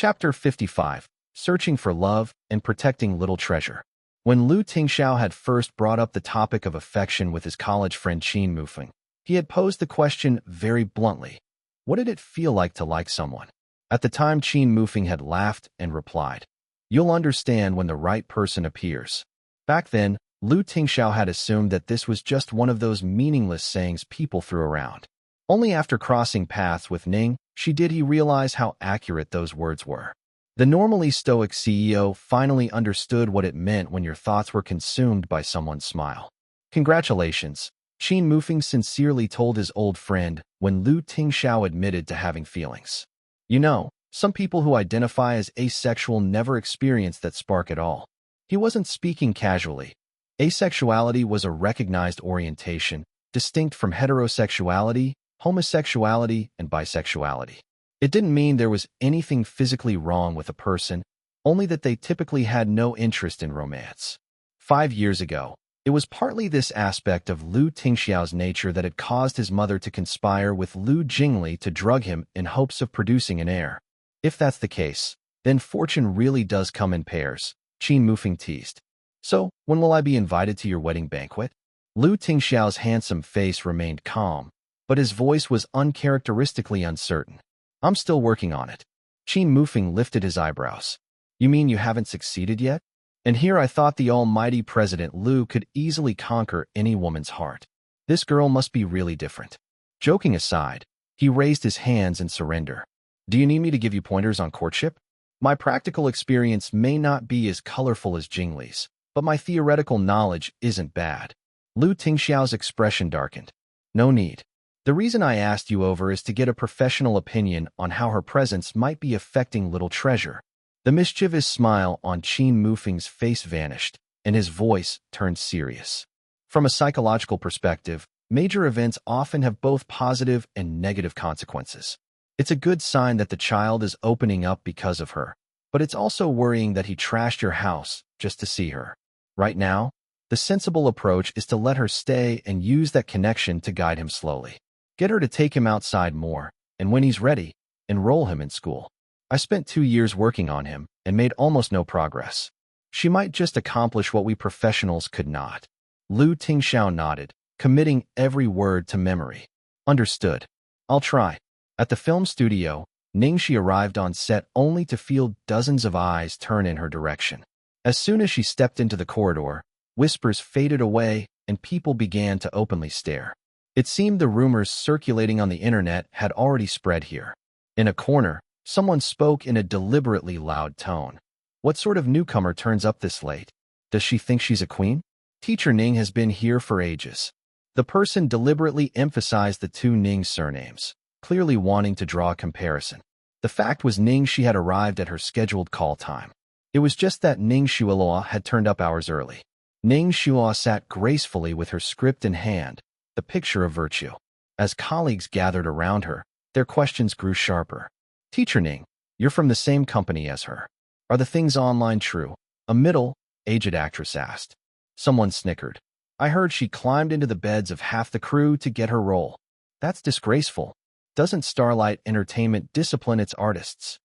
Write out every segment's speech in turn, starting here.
Chapter 55. Searching for Love and Protecting Little Treasure. When Tingxiao had first brought up the topic of affection with his college friend Qin Mufeng, he had posed the question very bluntly. What did it feel like to like someone? At the time, Qin Mufeng had laughed and replied, "You'll understand when the right person appears." Back then, Tingxiao had assumed that this was just one of those meaningless sayings people threw around. Only after crossing paths with Ning Xi did he realize how accurate those words were. The normally stoic CEO finally understood what it meant when your thoughts were consumed by someone's smile. "Congratulations," Qin Mufeng sincerely told his old friend when Tingxiao admitted to having feelings. "You know, some people who identify as asexual never experience that spark at all." He wasn't speaking casually. Asexuality was a recognized orientation, distinct from heterosexuality, homosexuality, and bisexuality. It didn't mean there was anything physically wrong with a person, only that they typically had no interest in romance. 5 years ago, it was partly this aspect of Tingxiao's nature that had caused his mother to conspire with Lu Jingli to drug him in hopes of producing an heir. If that's the case, then fortune really does come in pairs, Qin Mufeng teased. "So, when will I be invited to your wedding banquet?" Tingxiao's handsome face remained calm, but his voice was uncharacteristically uncertain. "I'm still working on it." Qin Mufeng lifted his eyebrows. "You mean you haven't succeeded yet?" And here I thought the almighty President Lu could easily conquer any woman's heart. This girl must be really different. Joking aside, he raised his hands in surrender. "Do you need me to give you pointers on courtship? My practical experience may not be as colorful as Jingli's, but my theoretical knowledge isn't bad." Tingxiao's expression darkened. "No need. The reason I asked you over is to get a professional opinion on how her presence might be affecting Little Treasure." The mischievous smile on Qin Mufeng's face vanished, and his voice turned serious. From a psychological perspective, major events often have both positive and negative consequences. It's a good sign that the child is opening up because of her, but it's also worrying that he trashed your house just to see her. Right now, the sensible approach is to let her stay and use that connection to guide him slowly. Get her to take him outside more, and when he's ready, enroll him in school. I spent 2 years working on him and made almost no progress. She might just accomplish what we professionals could not. Tingxiao nodded, committing every word to memory. "Understood. I'll try." At the film studio, Ning Xi arrived on set only to feel dozens of eyes turn in her direction. As soon as she stepped into the corridor, whispers faded away and people began to openly stare. It seemed the rumors circulating on the internet had already spread here. In a corner, someone spoke in a deliberately loud tone. "What sort of newcomer turns up this late? Does she think she's a queen? Teacher Ning has been here for ages." The person deliberately emphasized the two Ning surnames, clearly wanting to draw a comparison. The fact was Ning Xi had arrived at her scheduled call time. It was just that Ning Xuelua had turned up hours early. Ning Xuelua sat gracefully with her script in hand, the picture of virtue. As colleagues gathered around her, their questions grew sharper. "Teacher Ning, you're from the same company as her. Are the things online true?" a middle-aged actress asked. Someone snickered. "I heard she climbed into the beds of half the crew to get her role." "That's disgraceful. Doesn't Starlight Entertainment discipline its artists?"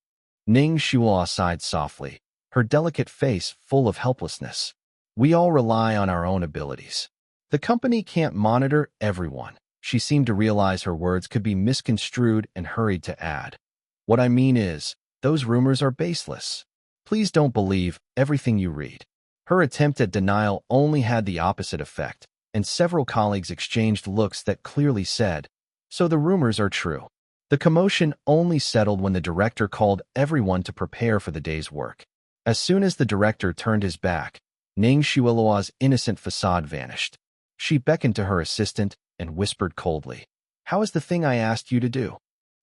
Ning Xuelua sighed softly, her delicate face full of helplessness. "We all rely on our own abilities. The company can't monitor everyone." She seemed to realize her words could be misconstrued and hurried to add, "What I mean is, those rumors are baseless. Please don't believe everything you read." Her attempt at denial only had the opposite effect, and several colleagues exchanged looks that clearly said, "So the rumors are true." The commotion only settled when the director called everyone to prepare for the day's work. As soon as the director turned his back, Ning Xuelua's innocent facade vanished. She beckoned to her assistant and whispered coldly, "How is the thing I asked you to do?"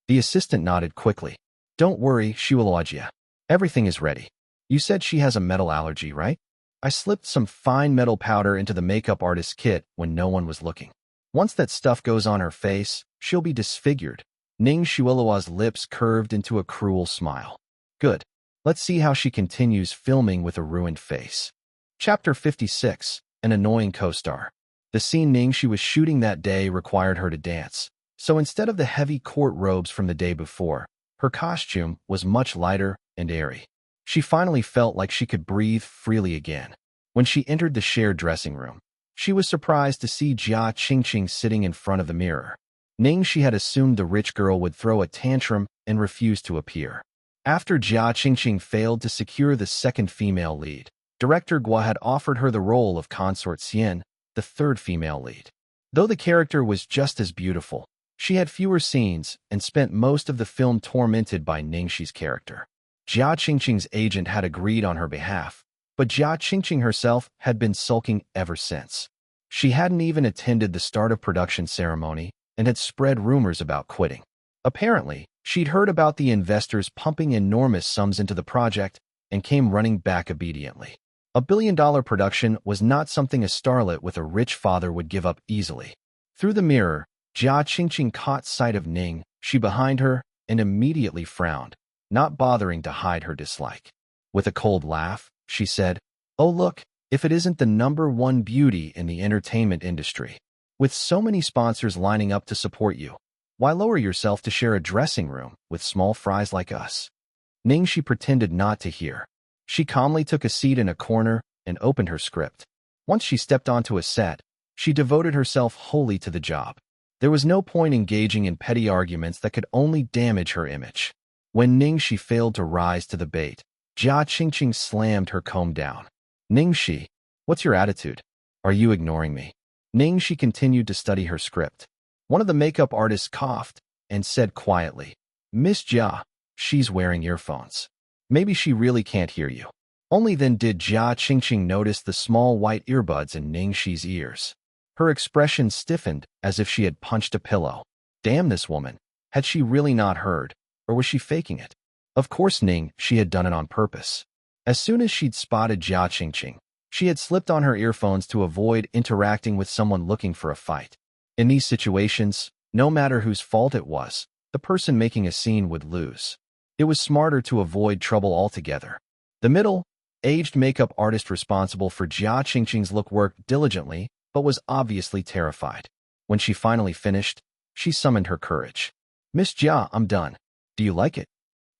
The assistant nodded quickly. "Don't worry, Xueluajia. Everything is ready. You said she has a metal allergy, right? I slipped some fine metal powder into the makeup artist's kit when no one was looking. Once that stuff goes on her face, she'll be disfigured." Ning Xuelua's lips curved into a cruel smile. "Good. Let's see how she continues filming with a ruined face." Chapter 56. An Annoying Co-Star. The scene Ning Xi was shooting that day required her to dance, so instead of the heavy court robes from the day before, her costume was much lighter, and airy. She finally felt like she could breathe freely again. When she entered the shared dressing room, she was surprised to see Jia Qingqing sitting in front of the mirror. Ning Xi had assumed the rich girl would throw a tantrum and refuse to appear. After Jia Qingqing failed to secure the second female lead, director Guo had offered her the role of Consort Xian, the third female lead. Though the character was just as beautiful, she had fewer scenes and spent most of the film tormented by Ning Xi's character. Jia Qingqing's agent had agreed on her behalf, but Jia Qingqing herself had been sulking ever since. She hadn't even attended the start of production ceremony and had spread rumors about quitting. Apparently, she'd heard about the investors pumping enormous sums into the project and came running back obediently. $1 billion production was not something a starlet with a rich father would give up easily. Through the mirror, Jia Qingqing caught sight of Ning Xi behind her and immediately frowned, not bothering to hide her dislike. With a cold laugh, she said, "Oh look, if it isn't the #1 beauty in the entertainment industry. With so many sponsors lining up to support you, why lower yourself to share a dressing room with small fries like us?" Ning Xi pretended not to hear. She calmly took a seat in a corner and opened her script. Once she stepped onto a set, she devoted herself wholly to the job. There was no point engaging in petty arguments that could only damage her image. When Ning Xi failed to rise to the bait, Jia Qingqing slammed her comb down. "Ning Xi, what's your attitude? Are you ignoring me?" Ning Xi continued to study her script. One of the makeup artists coughed and said quietly, "Miss Jia, she's wearing earphones. Maybe she really can't hear you." Only then did Jia Qingqing notice the small white earbuds in Ning Xi's ears. Her expression stiffened as if she had punched a pillow. Damn this woman. Had she really not heard, or was she faking it? Of course Ning Xi had done it on purpose. As soon as she'd spotted Jia Qingqing, she had slipped on her earphones to avoid interacting with someone looking for a fight. In these situations, no matter whose fault it was, the person making a scene would lose. It was smarter to avoid trouble altogether. The middle-aged makeup artist responsible for Jia Qingqing's look worked diligently, but was obviously terrified. When she finally finished, she summoned her courage. "Miss Jia, I'm done. Do you like it?"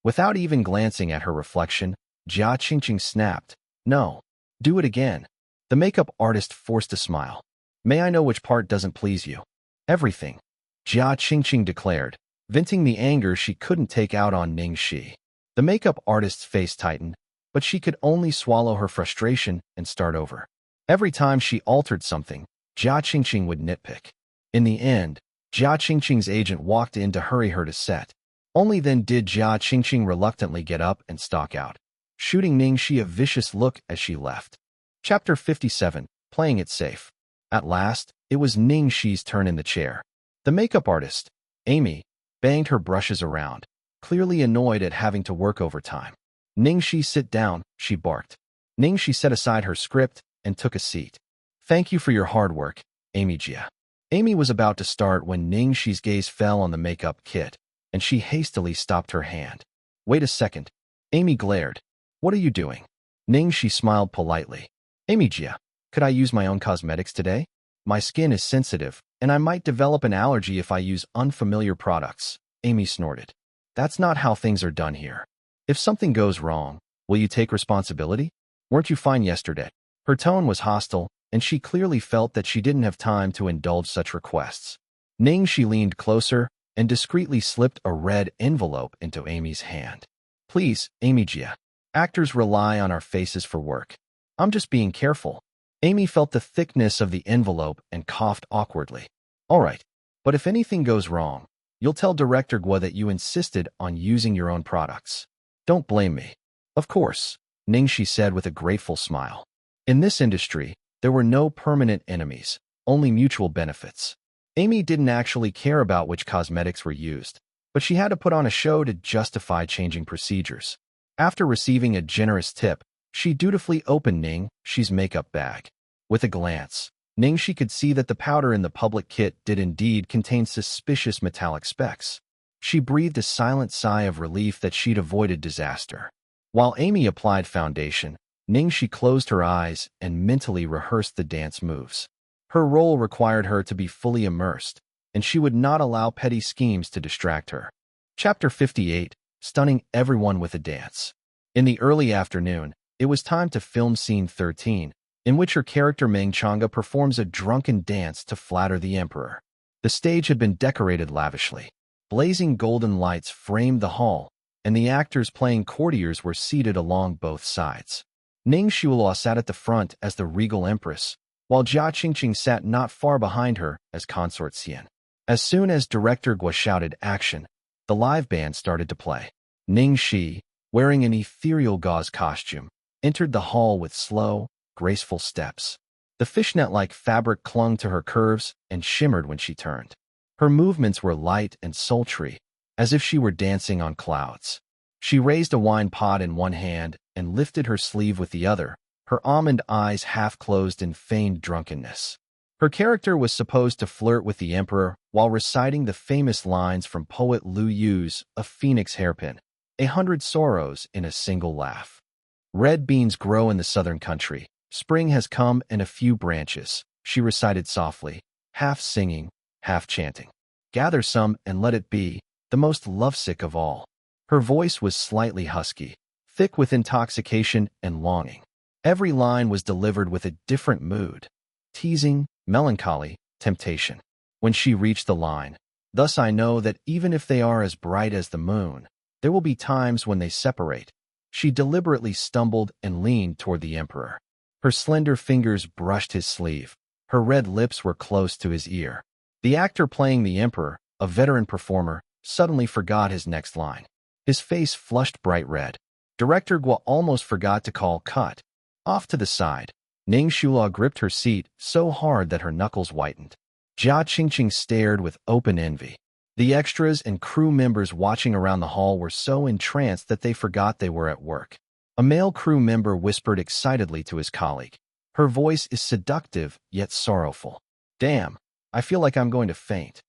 Without even glancing at her reflection, Jia Qingqing snapped, "No. Do it again." The makeup artist forced a smile. "May I know which part doesn't please you?" "Everything," Jia Qingqing declared, venting the anger she couldn't take out on Ning Xi. The makeup artist's face tightened, but she could only swallow her frustration and start over. Every time she altered something, Jia Qingqing would nitpick. In the end, Jia Qingqing's agent walked in to hurry her to set. Only then did Jia Qingqing reluctantly get up and stalk out, shooting Ning Xi a vicious look as she left. Chapter 57, Playing It Safe. At last, it was Ning Xi's turn in the chair. The makeup artist, Amy, banged her brushes around, clearly annoyed at having to work overtime. "Ning Xi, sit down," she barked. Ning Xi set aside her script and took a seat. "Thank you for your hard work, Amy Jia." Amy was about to start when Ning Xi's gaze fell on the makeup kit, and she hastily stopped her hand. "Wait a second." Amy glared. "What are you doing?" Ning Xi smiled politely. "Amy Jia, could I use my own cosmetics today? My skin is sensitive, and I might develop an allergy if I use unfamiliar products." Amy snorted. "That's not how things are done here. If something goes wrong, will you take responsibility? Weren't you fine yesterday?" Her tone was hostile, and she clearly felt that she didn't have time to indulge such requests. Ning Xi leaned closer and discreetly slipped a red envelope into Amy's hand. "Please, Amy Jia. Actors rely on our faces for work. I'm just being careful." Amy felt the thickness of the envelope and coughed awkwardly. "All right, but if anything goes wrong, you'll tell Director Guo that you insisted on using your own products. Don't blame me." "Of course," Ning Xi said with a grateful smile. In this industry, there were no permanent enemies, only mutual benefits. Amy didn't actually care about which cosmetics were used, but she had to put on a show to justify changing procedures. After receiving a generous tip, she dutifully opened Ning Xi's makeup bag. With a glance, Ning Xi could see that the powder in the public kit did indeed contain suspicious metallic specks. She breathed a silent sigh of relief that she'd avoided disaster. While Amy applied foundation, Ning Xi closed her eyes and mentally rehearsed the dance moves. Her role required her to be fully immersed, and she would not allow petty schemes to distract her. Chapter 58, Stunning Everyone with a Dance. In the early afternoon, it was time to film scene 13, in which her character Meng Chang'e performs a drunken dance to flatter the emperor. The stage had been decorated lavishly. Blazing golden lights framed the hall, and the actors playing courtiers were seated along both sides. Ning Xi sat at the front as the regal empress, while Jia Qingqing sat not far behind her as consort Xian. As soon as director Guo shouted action, the live band started to play. Ning Xi, wearing an ethereal gauze costume, entered the hall with slow, graceful steps. The fishnet-like fabric clung to her curves and shimmered when she turned. Her movements were light and sultry, as if she were dancing on clouds. She raised a wine pot in one hand and lifted her sleeve with the other, her almond eyes half closed in feigned drunkenness. Her character was supposed to flirt with the emperor while reciting the famous lines from poet Lu Yu's A Phoenix Hairpin, 100 sorrows in a single laugh. Red beans grow in the southern country. Spring has come and a few branches, she recited softly, half singing, half chanting. Gather some and let it be, the most lovesick of all. Her voice was slightly husky, thick with intoxication and longing. Every line was delivered with a different mood. Teasing, melancholy, temptation. When she reached the line, thus I know that even if they are as bright as the moon, there will be times when they separate. She deliberately stumbled and leaned toward the emperor. Her slender fingers brushed his sleeve. Her red lips were close to his ear. The actor playing the emperor, a veteran performer, suddenly forgot his next line. His face flushed bright red. Director Guo almost forgot to call cut. Off to the side, Ning Xi gripped her seat so hard that her knuckles whitened. Jia Qingqing stared with open envy. The extras and crew members watching around the hall were so entranced that they forgot they were at work. A male crew member whispered excitedly to his colleague. Her voice is seductive yet sorrowful. Damn, I feel like I'm going to faint.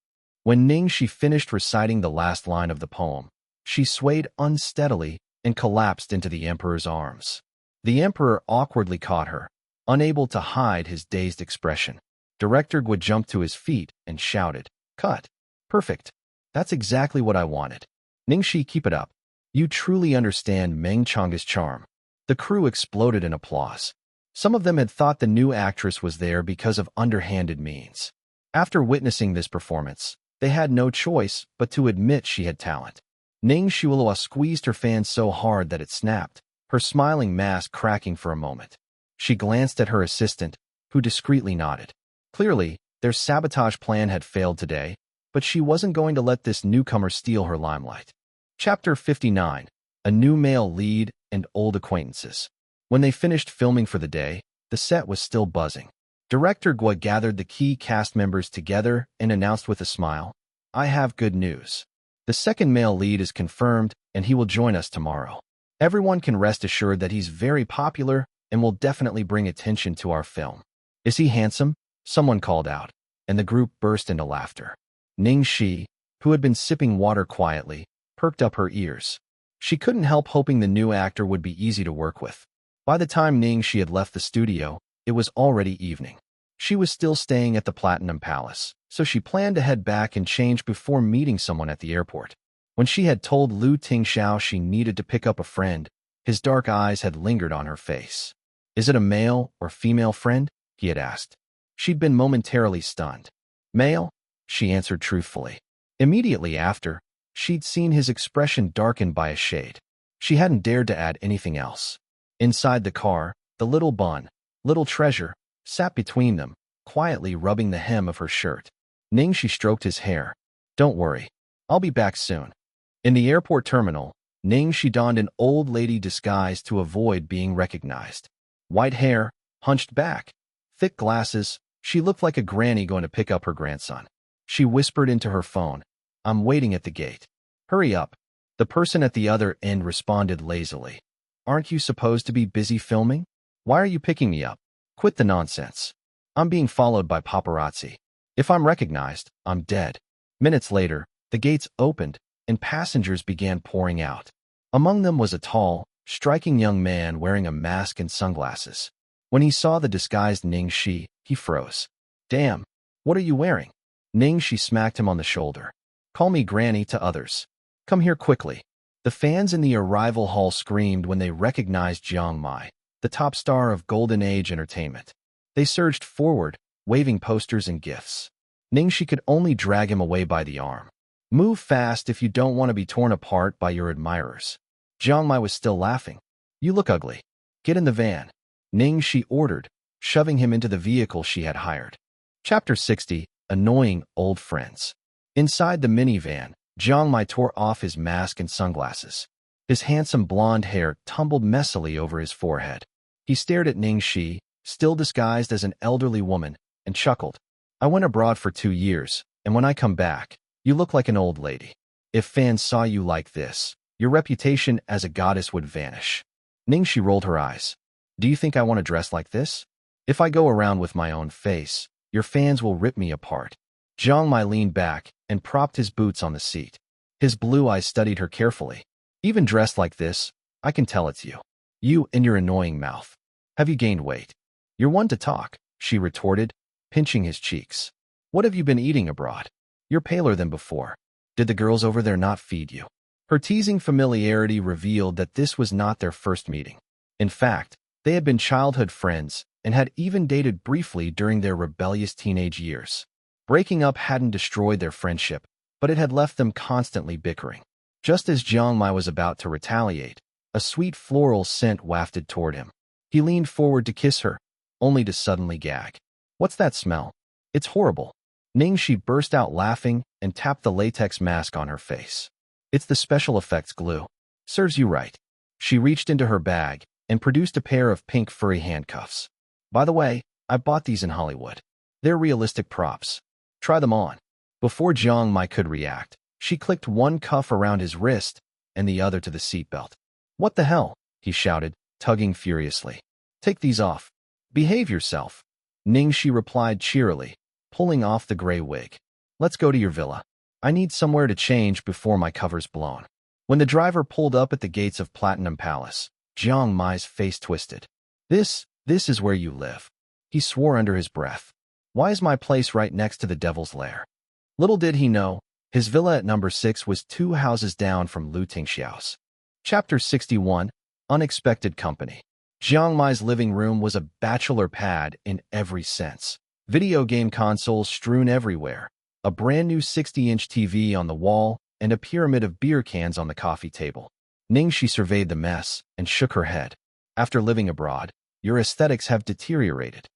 When Ning Xi finished reciting the last line of the poem, she swayed unsteadily and collapsed into the emperor's arms. The emperor awkwardly caught her, unable to hide his dazed expression. Director Guo jumped to his feet and shouted, "Cut! Perfect! That's exactly what I wanted. Ning Xi, keep it up. You truly understand Meng Chang'e's charm." The crew exploded in applause. Some of them had thought the new actress was there because of underhanded means. After witnessing this performance, they had no choice but to admit she had talent. Ning Xi squeezed her fan so hard that it snapped, her smiling mask cracking for a moment. She glanced at her assistant, who discreetly nodded. Clearly, their sabotage plan had failed today, but she wasn't going to let this newcomer steal her limelight. Chapter 59. A New Male Lead and Old Acquaintances. When they finished filming for the day, the set was still buzzing. Director Guo gathered the key cast members together and announced with a smile, "I have good news. The second male lead is confirmed, and he will join us tomorrow. Everyone can rest assured that he's very popular and will definitely bring attention to our film." "Is he handsome?" someone called out, and the group burst into laughter. Ning Xi, who had been sipping water quietly, perked up her ears. She couldn't help hoping the new actor would be easy to work with. By the time Ning Xi had left the studio, it was already evening. She was still staying at the Platinum Palace, so she planned to head back and change before meeting someone at the airport. When she had told Lu Tingxiao she needed to pick up a friend, his dark eyes had lingered on her face. "Is it a male or female friend?" he had asked. She'd been momentarily stunned. "Male," she answered truthfully. Immediately after, she'd seen his expression darkened by a shade. She hadn't dared to add anything else. Inside the car, the little bun, little treasure, sat between them, quietly rubbing the hem of her shirt. Ning Xi stroked his hair. "Don't worry. I'll be back soon." In the airport terminal, Ning Xi donned an old lady disguise to avoid being recognized. White hair, hunched back, thick glasses, she looked like a granny going to pick up her grandson. She whispered into her phone, "I'm waiting at the gate. Hurry up." The person at the other end responded lazily. "Aren't you supposed to be busy filming? Why are you picking me up? Quit the nonsense. I'm being followed by paparazzi. If I'm recognized, I'm dead." Minutes later, the gates opened, and passengers began pouring out. Among them was a tall, striking young man wearing a mask and sunglasses. When he saw the disguised Ning Xi, he froze. "Damn, what are you wearing?" Ning Xi smacked him on the shoulder. "Call me Granny to others. Come here quickly." The fans in the arrival hall screamed when they recognized Jiang Mai, the top star of Golden Age entertainment. They surged forward, waving posters and gifts. Ning Xi could only drag him away by the arm. Move fast if you don't want to be torn apart by your admirers. Jiang Mai was still laughing. You look ugly. Get in the van. Ning Xi ordered, shoving him into the vehicle she had hired. Chapter 60, Annoying Old Friends. Inside the minivan, Jiang Mai tore off his mask and sunglasses. His handsome blonde hair tumbled messily over his forehead. He stared at Ning Xi, still disguised as an elderly woman, and chuckled. I went abroad for 2 years, and when I come back, you look like an old lady. If fans saw you like this, your reputation as a goddess would vanish. Ning Xi rolled her eyes. Do you think I want to dress like this? If I go around with my own face, your fans will rip me apart. Jiang Mai leaned back and propped his boots on the seat. His blue eyes studied her carefully. Even dressed like this, I can tell it's you. You and your annoying mouth. Have you gained weight? You're one to talk, she retorted, pinching his cheeks. What have you been eating abroad? You're paler than before. Did the girls over there not feed you? Her teasing familiarity revealed that this was not their first meeting. In fact, they had been childhood friends and had even dated briefly during their rebellious teenage years. Breaking up hadn't destroyed their friendship, but it had left them constantly bickering. Just as Jiang Mai was about to retaliate, a sweet floral scent wafted toward him. He leaned forward to kiss her, only to suddenly gag. What's that smell? It's horrible. Ning Xi burst out laughing and tapped the latex mask on her face. It's the special effects glue. Serves you right. She reached into her bag and produced a pair of pink furry handcuffs. By the way, I bought these in Hollywood. They're realistic props. Try them on. Before Jiang Mai could react, she clicked one cuff around his wrist and the other to the seatbelt. What the hell? He shouted, tugging furiously. Take these off. Behave yourself. Ning Xi replied cheerily, pulling off the gray wig. Let's go to your villa. I need somewhere to change before my cover's blown. When the driver pulled up at the gates of Platinum Palace, Jiang Mai's face twisted. This is where you live. He swore under his breath. Why is my place right next to the Devil's Lair? Little did he know, his villa at number 6 was 2 houses down from Tingxiao's. Chapter 61, Unexpected Company. Jiang Mai's living room was a bachelor pad in every sense. Video game consoles strewn everywhere, a brand new 60-inch TV on the wall, and a pyramid of beer cans on the coffee table. Ning Xi surveyed the mess and shook her head. After living abroad, your aesthetics have deteriorated.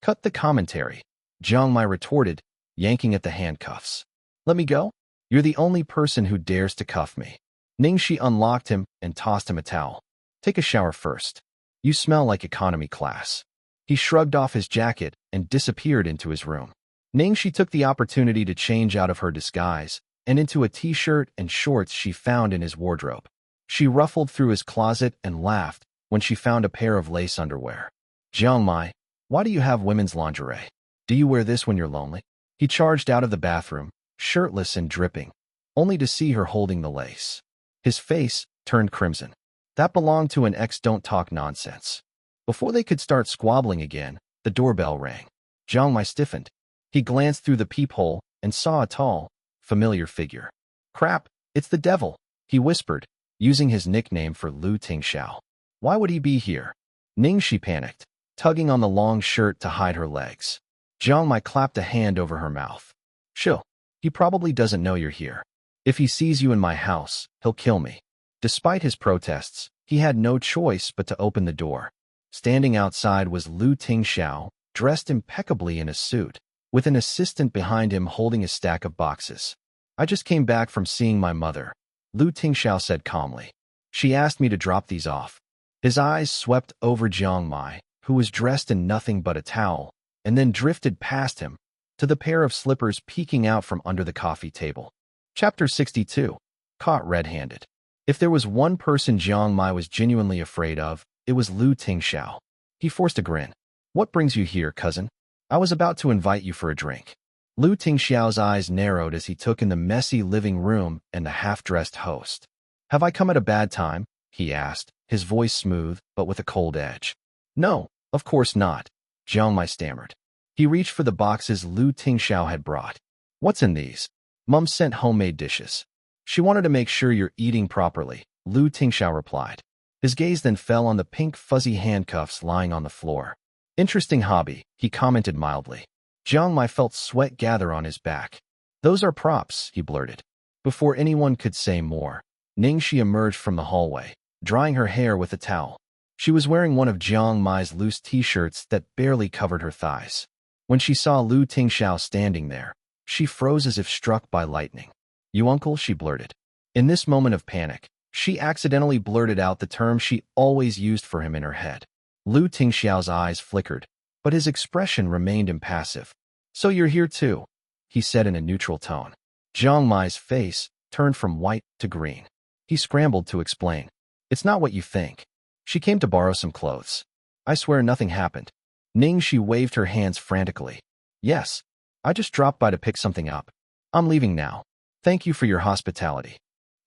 Cut the commentary, Jiang Mai retorted, yanking at the handcuffs. Let me go? You're the only person who dares to cuff me. Ning Xi unlocked him and tossed him a towel. Take a shower first. You smell like economy class. He shrugged off his jacket and disappeared into his room. Ning Xi took the opportunity to change out of her disguise and into a t-shirt and shorts she found in his wardrobe. She ruffled through his closet and laughed when she found a pair of lace underwear. Jiang Mai, why do you have women's lingerie? Do you wear this when you're lonely? He charged out of the bathroom, shirtless and dripping, only to see her holding the lace. His face turned crimson. That belonged to an ex. Don't talk nonsense. Before they could start squabbling again, the doorbell rang. Jiang Mai stiffened. He glanced through the peephole and saw a tall, familiar figure. Crap, it's the devil, he whispered, using his nickname for Tingxiao. Why would he be here? Ning Xi panicked, tugging on the long shirt to hide her legs. Jiang Mai clapped a hand over her mouth. Chill. He probably doesn't know you're here. If he sees you in my house, he'll kill me. Despite his protests, he had no choice but to open the door. Standing outside was Tingxiao, dressed impeccably in a suit, with an assistant behind him holding a stack of boxes. I just came back from seeing my mother, Tingxiao said calmly. She asked me to drop these off. His eyes swept over Jiang Mai, who was dressed in nothing but a towel, and then drifted past him, to the pair of slippers peeking out from under the coffee table. Chapter 62, Caught Red-Handed. If there was one person Jiang Mai was genuinely afraid of, it was Tingxiao. He forced a grin. What brings you here, cousin? I was about to invite you for a drink. Tingxiao's eyes narrowed as he took in the messy living room and the half-dressed host. Have I come at a bad time? He asked, his voice smooth but with a cold edge. No, of course not, Jiang Mai stammered. He reached for the boxes Tingxiao had brought. What's in these? Mom sent homemade dishes. She wanted to make sure you're eating properly, Lu Tingxiao replied. His gaze then fell on the pink fuzzy handcuffs lying on the floor. Interesting hobby, he commented mildly. Jiang Mai felt sweat gather on his back. Those are props, he blurted. Before anyone could say more, Ning Xi emerged from the hallway, drying her hair with a towel. She was wearing one of Jiang Mai's loose t-shirts that barely covered her thighs. When she saw Lu Tingxiao standing there, she froze as if struck by lightning. You uncle, she blurted. In this moment of panic, she accidentally blurted out the term she always used for him in her head. Lu Tingxiao's eyes flickered, but his expression remained impassive. So you're here too, he said in a neutral tone. Jiang Mai's face turned from white to green. He scrambled to explain. It's not what you think. She came to borrow some clothes. I swear nothing happened. Ning Xi waved her hands frantically. Yes, I just dropped by to pick something up. I'm leaving now. Thank you for your hospitality.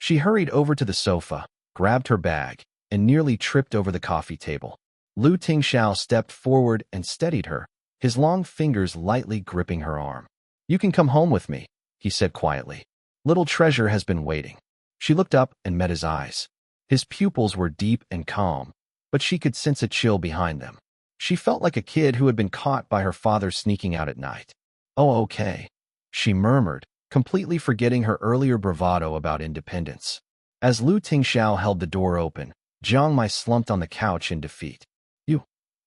She hurried over to the sofa, grabbed her bag, and nearly tripped over the coffee table. Lu Tingxiao stepped forward and steadied her, his long fingers lightly gripping her arm. You can come home with me, he said quietly. Little treasure has been waiting. She looked up and met his eyes. His pupils were deep and calm, but she could sense a chill behind them. She felt like a kid who had been caught by her father sneaking out at night. Oh, okay, she murmured, completely forgetting her earlier bravado about independence. As Lu Tingxiao held the door open, Jiang Mai slumped on the couch in defeat.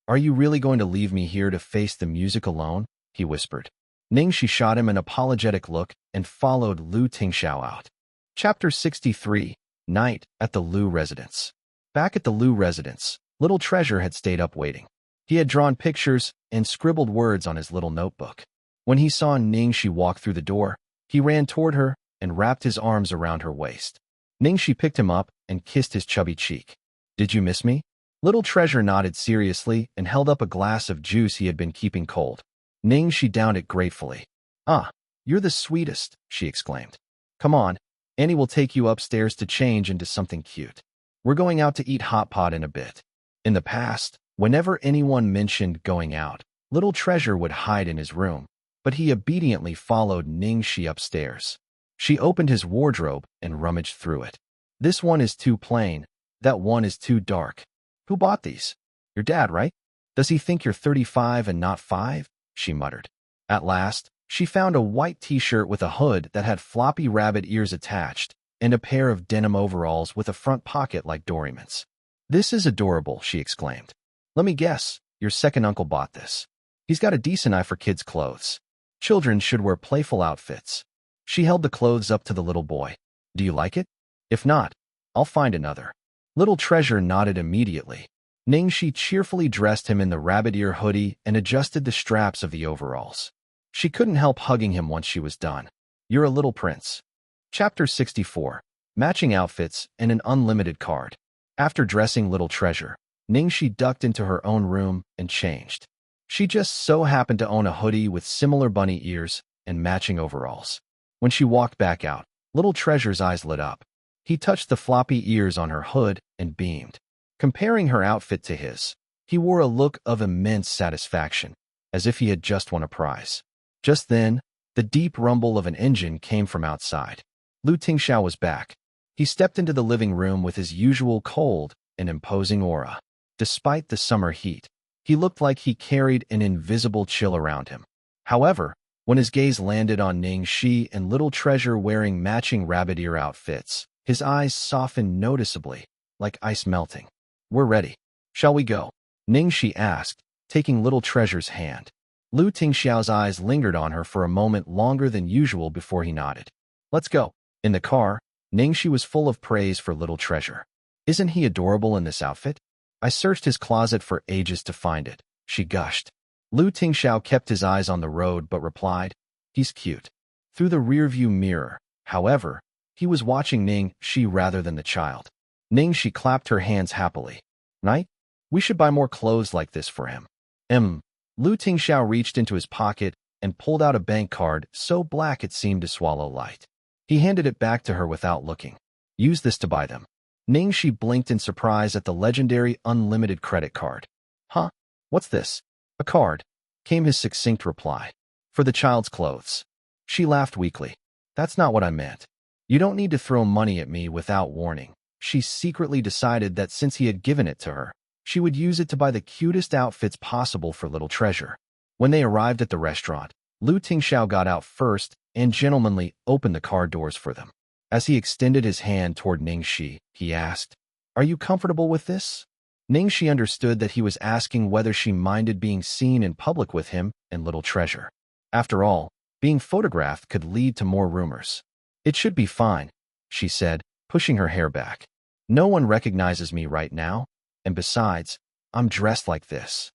Are you really going to leave me here to face the music alone? He whispered. Ning Xi shot him an apologetic look and followed Lu Tingxiao out. Chapter 63. Night at the Lu residence. Back at the Lu residence, Little Treasure had stayed up waiting. He had drawn pictures and scribbled words on his little notebook. When he saw Ning Xi walk through the door, he ran toward her and wrapped his arms around her waist. Ning Xi picked him up and kissed his chubby cheek. Did you miss me? Little Treasure nodded seriously and held up a glass of juice he had been keeping cold. Ning Xi downed it gratefully. Ah, you're the sweetest, she exclaimed. Come on, Annie will take you upstairs to change into something cute. We're going out to eat hot pot in a bit. In the past, whenever anyone mentioned going out, Little Treasure would hide in his room, but he obediently followed Ning Xi upstairs. She opened his wardrobe and rummaged through it. This one is too plain, that one is too dark. Who bought these? Your dad, right? Does he think you're 35 and not 5? She muttered. At last, she found a white t-shirt with a hood that had floppy rabbit ears attached and a pair of denim overalls with a front pocket like Doraemon's. This is adorable, she exclaimed. Let me guess, your second uncle bought this. He's got a decent eye for kids' clothes. Children should wear playful outfits. She held the clothes up to the little boy. Do you like it? If not, I'll find another. Little Treasure nodded immediately. Ning Xi cheerfully dressed him in the rabbit ear hoodie and adjusted the straps of the overalls. She couldn't help hugging him once she was done. You're a little prince. Chapter 64. Matching outfits and an unlimited card. After dressing Little Treasure, Ning Xi ducked into her own room and changed. She just so happened to own a hoodie with similar bunny ears and matching overalls. When she walked back out, Little Treasure's eyes lit up. He touched the floppy ears on her hood and beamed. Comparing her outfit to his, he wore a look of immense satisfaction, as if he had just won a prize. Just then, the deep rumble of an engine came from outside. Lu Tingxiao was back. He stepped into the living room with his usual cold and imposing aura. Despite the summer heat, he looked like he carried an invisible chill around him. However, when his gaze landed on Ning Xi and Little Treasure wearing matching rabbit ear outfits, his eyes softened noticeably, like ice melting. We're ready. Shall we go? Ning Xi asked, taking Little Treasure's hand. Lu Tingxiao's eyes lingered on her for a moment longer than usual before he nodded. Let's go. In the car, Ning Xi was full of praise for Little Treasure. Isn't he adorable in this outfit? I searched his closet for ages to find it, she gushed. Lu Tingxiao kept his eyes on the road but replied, he's cute. Through the rearview mirror, however, he was watching Ning Xi rather than the child. Ning Xi clapped her hands happily. Night? We should buy more clothes like this for him. Lu Tingxiao reached into his pocket and pulled out a bank card so black it seemed to swallow light. He handed it back to her without looking. Use this to buy them. Ning Xi blinked in surprise at the legendary unlimited credit card. Huh? What's this? A card, came his succinct reply. For the child's clothes. She laughed weakly. That's not what I meant. You don't need to throw money at me without warning. she secretly decided that since he had given it to her, she would use it to buy the cutest outfits possible for little treasure. When they arrived at the restaurant, Tingxiao got out first and gentlemanly opened the car doors for them. As he extended his hand toward Ning Xi, he asked, "Are you comfortable with this?" Ning Xi understood that he was asking whether she minded being seen in public with him and little treasure. After all, being photographed could lead to more rumors. "It should be fine," she said, pushing her hair back. "No one recognizes me right now, and besides, I'm dressed like this."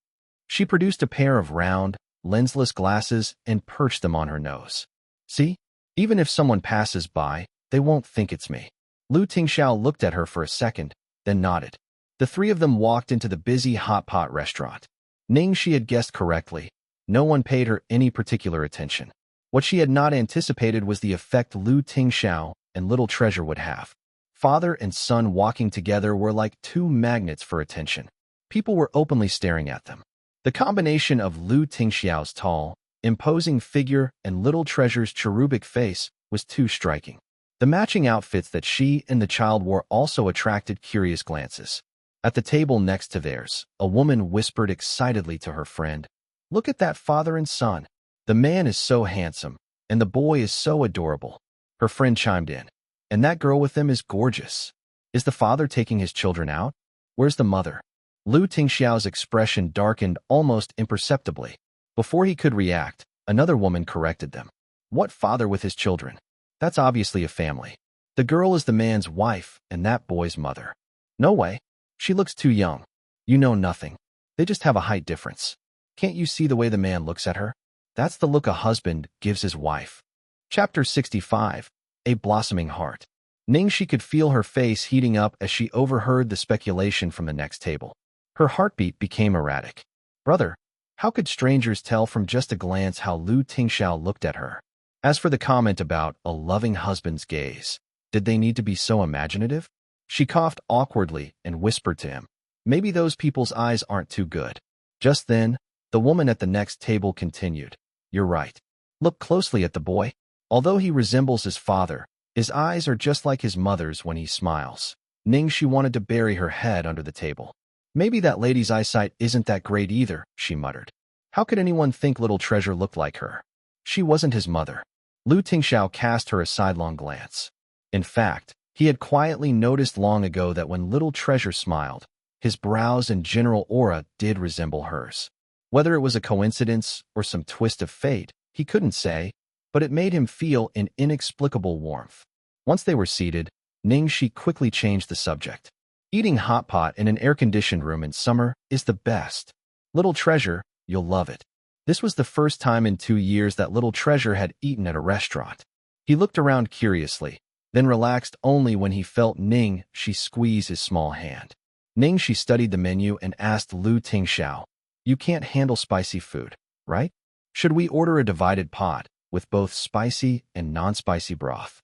She produced a pair of round, lensless glasses and perched them on her nose. "See? Even if someone passes by, they won't think it's me." Tingxiao looked at her for a second, then nodded. The three of them walked into the busy hot pot restaurant. Ning Xi had guessed correctly. No one paid her any particular attention. What she had not anticipated was the effect Tingxiao and little treasure would have. Father and son walking together were like two magnets for attention. People were openly staring at them. The combination of Tingxiao's tall, imposing figure and little treasure's cherubic face was too striking. The matching outfits that she and the child wore also attracted curious glances. At the table next to theirs, a woman whispered excitedly to her friend, "Look at that father and son. The man is so handsome, and the boy is so adorable." Her friend chimed in, "And that girl with them is gorgeous. Is the father taking his children out? Where's the mother?" Tingxiao's expression darkened almost imperceptibly. Before he could react, another woman corrected them. "What father with his children? That's obviously a family. The girl is the man's wife and that boy's mother." "No way. She looks too young." "You know nothing. They just have a height difference. Can't you see the way the man looks at her? That's the look a husband gives his wife." Chapter 65. A Blossoming Heart. Ning Xi could feel her face heating up as she overheard the speculation from the next table. Her heartbeat became erratic. Brother, how could strangers tell from just a glance how Tingxiao looked at her? As for the comment about a loving husband's gaze, did they need to be so imaginative? She coughed awkwardly and whispered to him, "Maybe those people's eyes aren't too good." Just then, the woman at the next table continued, "You're right. Look closely at the boy. Although he resembles his father, his eyes are just like his mother's when he smiles." Ning Xi wanted to bury her head under the table. "Maybe that lady's eyesight isn't that great either," she muttered. "How could anyone think little treasure looked like her? She wasn't his mother." Tingxiao cast her a sidelong glance. In fact, he had quietly noticed long ago that when little treasure smiled, his brows and general aura did resemble hers. Whether it was a coincidence or some twist of fate, he couldn't say, but it made him feel an inexplicable warmth. Once they were seated, Ning Xi quickly changed the subject. "Eating hot pot in an air-conditioned room in summer is the best. Little treasure, you'll love it." This was the first time in 2 years that little treasure had eaten at a restaurant. He looked around curiously, then relaxed only when he felt Ning Xi squeeze his small hand. Ning Xi studied the menu and asked Tingxiao, "You can't handle spicy food, right? Should we order a divided pot, with both spicy and non-spicy broth?"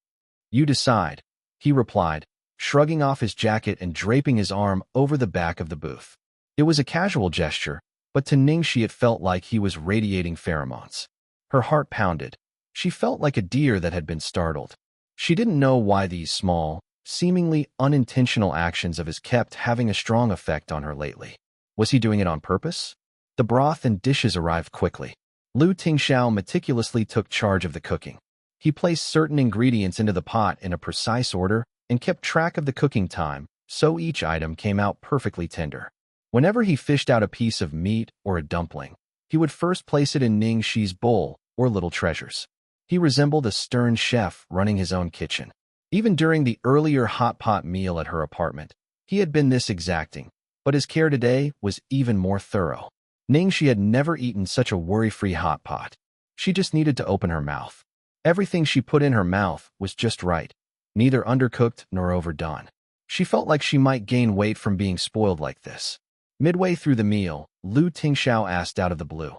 "You decide," he replied, shrugging off his jacket and draping his arm over the back of the booth. It was a casual gesture, but to Ning Xi it felt like he was radiating pheromones. Her heart pounded. She felt like a deer that had been startled. She didn't know why these small, seemingly unintentional actions of his kept having a strong effect on her lately. Was he doing it on purpose? The broth and dishes arrived quickly. Tingxiao meticulously took charge of the cooking. He placed certain ingredients into the pot in a precise order and kept track of the cooking time, so each item came out perfectly tender. Whenever he fished out a piece of meat or a dumpling, he would first place it in Ning Xi's bowl or little treasures. He resembled a stern chef running his own kitchen. Even during the earlier hot pot meal at her apartment, he had been this exacting, but his care today was even more thorough. Ning Xi had never eaten such a worry-free hot pot. She just needed to open her mouth. Everything she put in her mouth was just right, neither undercooked nor overdone. She felt like she might gain weight from being spoiled like this. Midway through the meal, Tingxiao asked out of the blue,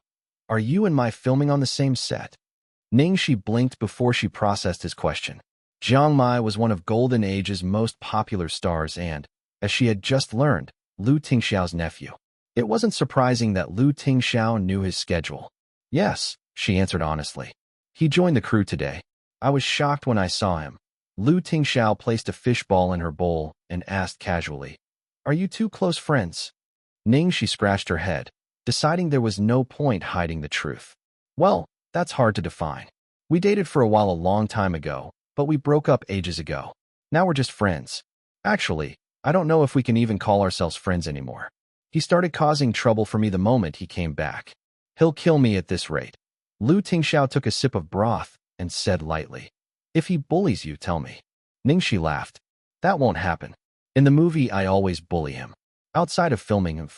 "Are you and my filming on the same set?" Ning Xi blinked before she processed his question. Jiang Mai was one of Golden Age's most popular stars and, as she had just learned, Tingxiao's nephew. It wasn't surprising that Tingxiao knew his schedule. "Yes," she answered honestly. "He joined the crew today. I was shocked when I saw him. Lu Tingxiao placed a fishball in her bowl and asked casually, "Are you two close friends?" Ning Xi scratched her head, deciding there was no point hiding the truth. "Well, that's hard to define. We dated for a while a long time ago, but we broke up ages ago. Now we're just friends. Actually, I don't know if we can even call ourselves friends anymore. He started causing trouble for me the moment he came back. He'll kill me at this rate." Lu Tingxiao took a sip of broth and said lightly, "If he bullies you, tell me." Ning Xi laughed. "That won't happen. In the movie, I always bully him. Outside of filming him,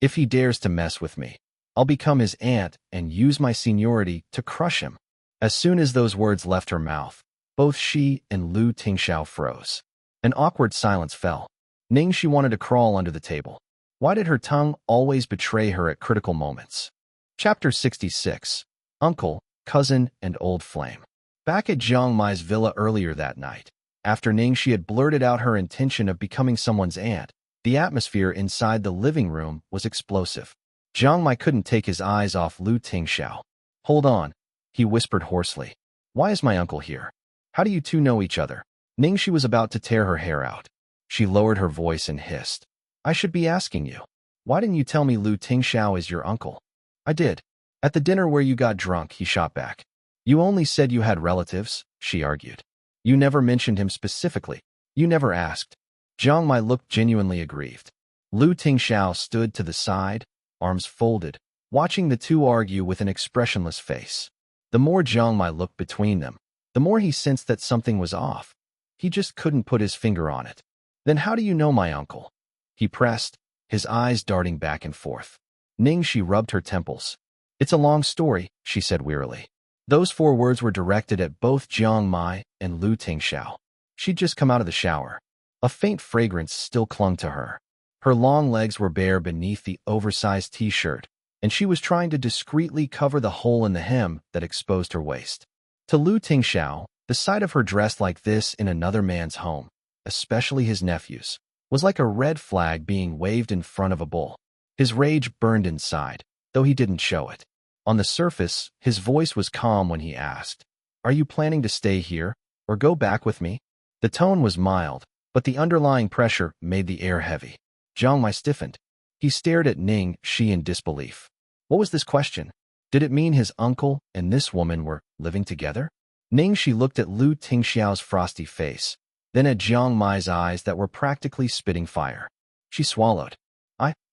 if he dares to mess with me, I'll become his aunt and use my seniority to crush him." As soon as those words left her mouth, both she and Lu Tingxiao froze. An awkward silence fell. Ning Xi wanted to crawl under the table. Why did her tongue always betray her at critical moments? Chapter 66. Uncle, Cousin, and Old Flame. Back at Jiang Mai's villa earlier that night, after Ning Xi had blurted out her intention of becoming someone's aunt, the atmosphere inside the living room was explosive. Jiang Mai couldn't take his eyes off Lu Tingxiao. "Hold on," he whispered hoarsely. "Why is my uncle here? How do you two know each other?" Ning Xi was about to tear her hair out. She lowered her voice and hissed, "I should be asking you. Why didn't you tell me Lu Tingxiao is your uncle?" "I did. At the dinner where you got drunk," he shot back. "You only said you had relatives," she argued. "You never mentioned him specifically. You never asked." Jiang Mai looked genuinely aggrieved. Lu Tingxiao stood to the side, arms folded, watching the two argue with an expressionless face. The more Jiang Mai looked between them, the more he sensed that something was off. He just couldn't put his finger on it. "Then how do you know my uncle?" he pressed, his eyes darting back and forth. Ning Xi rubbed her temples. "It's a long story," she said wearily. Those 4 words were directed at both Jiang Mai and Lu Tingxiao. She'd just come out of the shower. A faint fragrance still clung to her. Her long legs were bare beneath the oversized t-shirt, and she was trying to discreetly cover the hole in the hem that exposed her waist. To Lu Tingxiao, the sight of her dressed like this in another man's home, especially his nephew's, was like a red flag being waved in front of a bull. His rage burned inside, though he didn't show it. On the surface, his voice was calm when he asked, "Are you planning to stay here, or go back with me?" The tone was mild, but the underlying pressure made the air heavy. Jiang Mai stiffened. He stared at Ning Xi in disbelief. What was this question? Did it mean his uncle and this woman were living together? Ning Xi looked at Lu Tingxiao's frosty face, then at Jiang Mai's eyes that were practically spitting fire. She swallowed.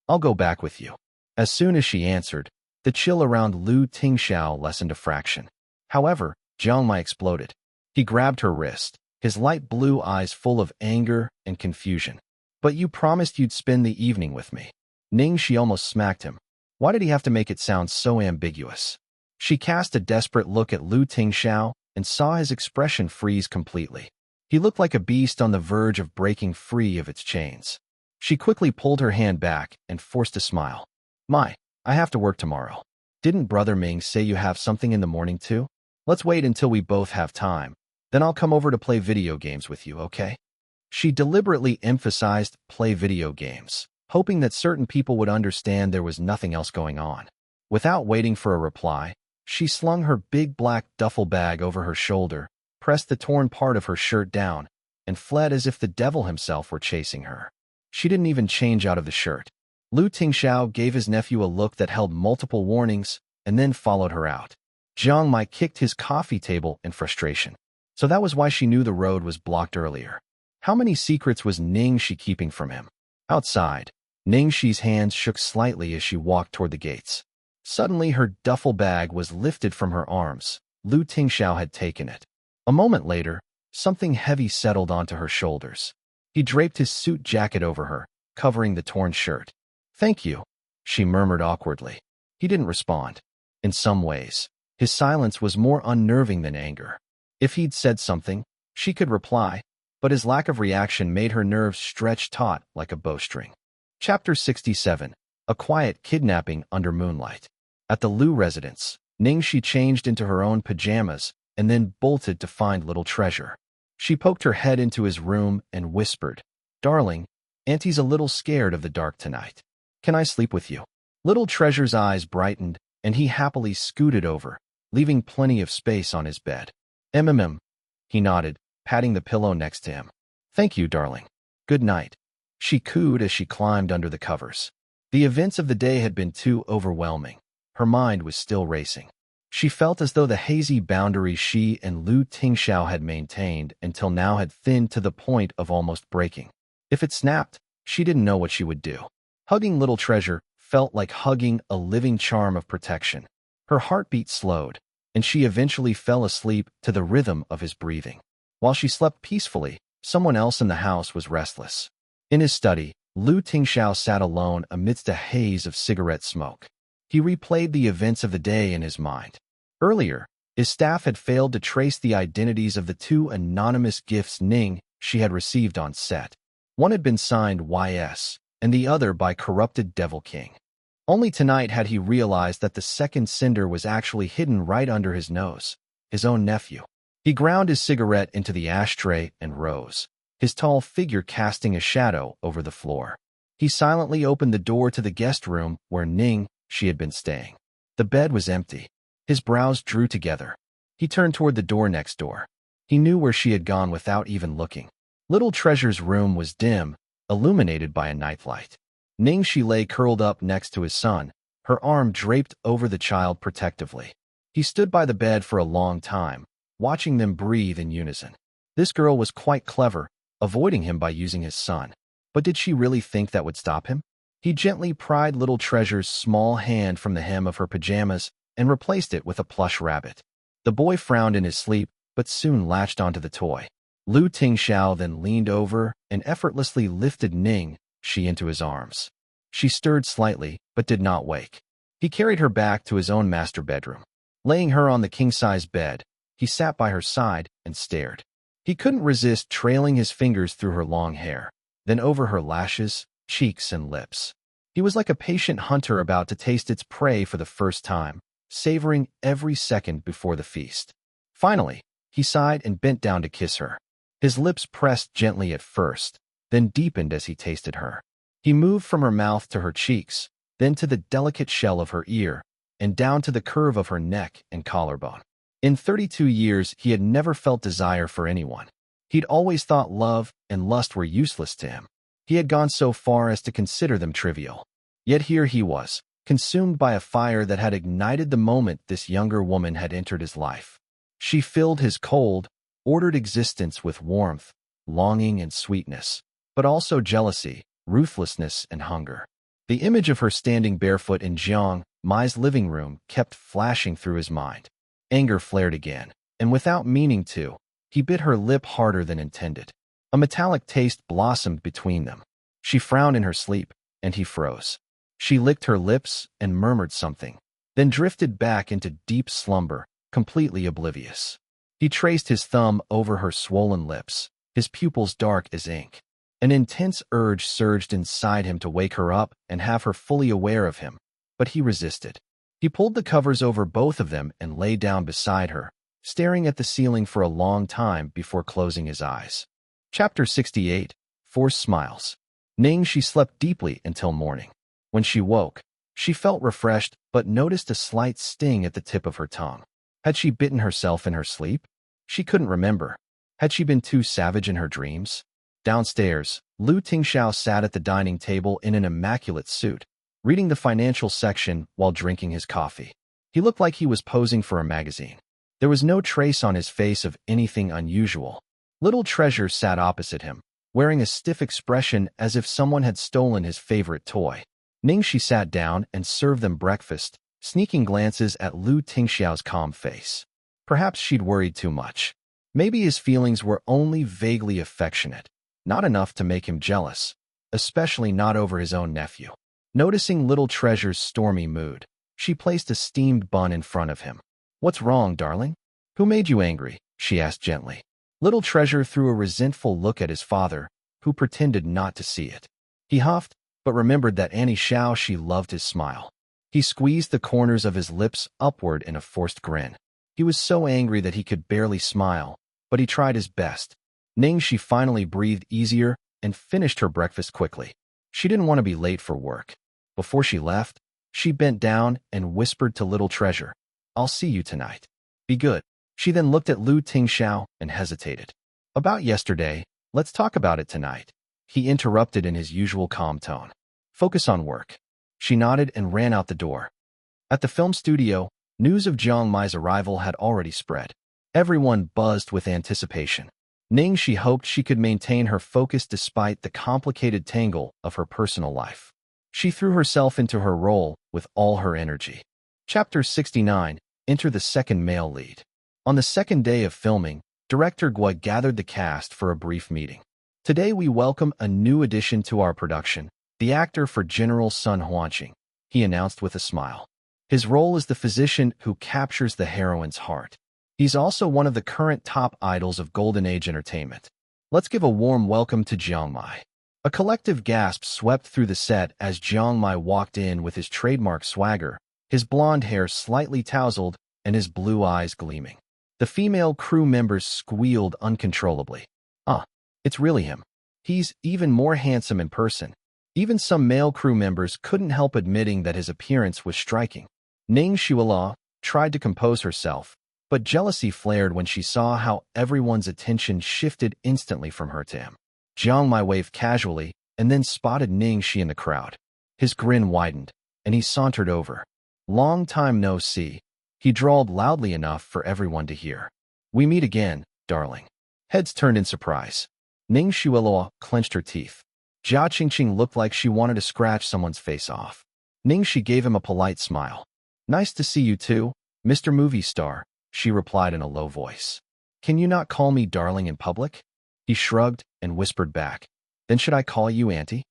I'll go back with you." As soon as she answered, the chill around Lu Tingxiao lessened a fraction. However, Jiang Mai exploded. He grabbed her wrist, his light blue eyes full of anger and confusion. "But you promised you'd spend the evening with me." Ning Xi almost smacked him. Why did he have to make it sound so ambiguous? She cast a desperate look at Lu Tingxiao and saw his expression freeze completely. He looked like a beast on the verge of breaking free of its chains. She quickly pulled her hand back and forced a smile. "I have to work tomorrow. Didn't Brother Ming say you have something in the morning too? Let's wait until we both have time. Then I'll come over to play video games with you, okay?" She deliberately emphasized play video games, hoping that certain people would understand there was nothing else going on. Without waiting for a reply, she slung her big black duffel bag over her shoulder, pressed the torn part of her shirt down, and fled as if the devil himself were chasing her. She didn't even change out of the shirt. Lu Tingxiao gave his nephew a look that held multiple warnings and then followed her out. Jiang Mai kicked his coffee table in frustration. So that was why she knew the road was blocked earlier. How many secrets was Ning Xi keeping from him? Outside, Ning Xi's hands shook slightly as she walked toward the gates. Suddenly, her duffel bag was lifted from her arms. Lu Tingxiao had taken it. A moment later, something heavy settled onto her shoulders. He draped his suit jacket over her, covering the torn shirt. "Thank you," she murmured awkwardly. He didn't respond. In some ways, his silence was more unnerving than anger. If he'd said something, she could reply, but his lack of reaction made her nerves stretch taut like a bowstring. Chapter 67. A Quiet Kidnapping Under Moonlight. At the Lu residence, Ning Xi changed into her own pajamas and then bolted to find Little Treasure. She poked her head into his room and whispered, "Darling, Auntie's a little scared of the dark tonight. Can I sleep with you?" Little Treasure's eyes brightened, and he happily scooted over, leaving plenty of space on his bed. He nodded, patting the pillow next to him. "Thank you, darling. Good night," she cooed as she climbed under the covers. The events of the day had been too overwhelming. Her mind was still racing. She felt as though the hazy boundary she and Lu Tingxiao had maintained until now had thinned to the point of almost breaking. If it snapped, she didn't know what she would do. Hugging Little Treasure felt like hugging a living charm of protection. Her heartbeat slowed, and she eventually fell asleep to the rhythm of his breathing. While she slept peacefully, someone else in the house was restless. In his study, Lu Tingxiao sat alone amidst a haze of cigarette smoke. He replayed the events of the day in his mind. Earlier, his staff had failed to trace the identities of the two anonymous gifts Ning Xi had received on set. One had been signed YS, and the other by corrupted Devil King. Only tonight had he realized that the second sender was actually hidden right under his nose, his own nephew. He ground his cigarette into the ashtray and rose, his tall figure casting a shadow over the floor. He silently opened the door to the guest room where Ning Xi had been staying. The bed was empty. His brows drew together. He turned toward the door next door. He knew where she had gone without even looking. Little Treasure's room was dim, illuminated by a nightlight. Ning Xi lay curled up next to his son, her arm draped over the child protectively. He stood by the bed for a long time, watching them breathe in unison. This girl was quite clever, avoiding him by using his son. But did she really think that would stop him? He gently pried Little Treasure's small hand from the hem of her pajamas and replaced it with a plush rabbit. The boy frowned in his sleep, but soon latched onto the toy. Lu Tingxiao then leaned over and effortlessly lifted Ning Xi into his arms. She stirred slightly, but did not wake. He carried her back to his own master bedroom. Laying her on the king-size bed, he sat by her side and stared. He couldn't resist trailing his fingers through her long hair, then over her lashes, cheeks, and lips. He was like a patient hunter about to taste its prey for the first time, savoring every second before the feast. Finally, he sighed and bent down to kiss her. His lips pressed gently at first, then deepened as he tasted her. He moved from her mouth to her cheeks, then to the delicate shell of her ear, and down to the curve of her neck and collarbone. In 32 years, he had never felt desire for anyone. He'd always thought love and lust were useless to him. He had gone so far as to consider them trivial. Yet here he was, consumed by a fire that had ignited the moment this younger woman had entered his life. She filled his cold, ordered existence with warmth, longing, and sweetness, but also jealousy, ruthlessness, and hunger. The image of her standing barefoot in Jiang Mai's living room kept flashing through his mind. Anger flared again, and without meaning to, he bit her lip harder than intended. A metallic taste blossomed between them. She frowned in her sleep, and he froze. She licked her lips and murmured something, then drifted back into deep slumber, completely oblivious. He traced his thumb over her swollen lips, his pupils dark as ink. An intense urge surged inside him to wake her up and have her fully aware of him, but he resisted. He pulled the covers over both of them and lay down beside her, staring at the ceiling for a long time before closing his eyes. Chapter 68. Forced Smiles. Ning Xi slept deeply until morning. When she woke, she felt refreshed but noticed a slight sting at the tip of her tongue. Had she bitten herself in her sleep? She couldn't remember. Had she been too savage in her dreams? Downstairs, Lu Tingxiao sat at the dining table in an immaculate suit, reading the financial section while drinking his coffee. He looked like he was posing for a magazine. There was no trace on his face of anything unusual. Little Treasure sat opposite him, wearing a stiff expression as if someone had stolen his favorite toy. Ning Xi sat down and served them breakfast, sneaking glances at Lu Tingxiao's calm face. Perhaps she'd worried too much. Maybe his feelings were only vaguely affectionate, not enough to make him jealous, especially not over his own nephew. Noticing Little Treasure's stormy mood, she placed a steamed bun in front of him. "What's wrong, darling? Who made you angry?" she asked gently. Little Treasure threw a resentful look at his father, who pretended not to see it. He huffed, but remembered that Annie Xiao she loved his smile. He squeezed the corners of his lips upward in a forced grin. He was so angry that he could barely smile, but he tried his best. Ning Xi finally breathed easier and finished her breakfast quickly. She didn't want to be late for work. Before she left, she bent down and whispered to Little Treasure, "I'll see you tonight. Be good." She then looked at Lu Tingxiao and hesitated. About yesterday, let's talk about it tonight. He interrupted in his usual calm tone. Focus on work. She nodded and ran out the door. At the film studio, news of Jiang Mai's arrival had already spread. Everyone buzzed with anticipation. Ning Xi hoped she could maintain her focus despite the complicated tangle of her personal life. She threw herself into her role with all her energy. Chapter 69. Enter the second male lead. On the second day of filming, Director Gui gathered the cast for a brief meeting. Today we welcome a new addition to our production, the actor for General Sun Huanqing, he announced with a smile. His role is the physician who captures the heroine's heart. He's also one of the current top idols of Golden Age entertainment. Let's give a warm welcome to Jiang Mai. A collective gasp swept through the set as Jiang Mai walked in with his trademark swagger, his blonde hair slightly tousled and his blue eyes gleaming. The female crew members squealed uncontrollably. It's really him. He's even more handsome in person. Even some male crew members couldn't help admitting that his appearance was striking. Ning Xi tried to compose herself, but jealousy flared when she saw how everyone's attention shifted instantly from her to him. Jiang Mai waved casually and then spotted Ning Xi in the crowd. His grin widened, and he sauntered over. Long time no see, he drawled loudly enough for everyone to hear. We meet again, darling. Heads turned in surprise. Ning Xi clenched her teeth. Jia Qingqing looked like she wanted to scratch someone's face off. Ning Xi gave him a polite smile. Nice to see you too, Mr. Movie Star, she replied in a low voice. Can you not call me darling in public? He shrugged and whispered back. Then should I call you auntie?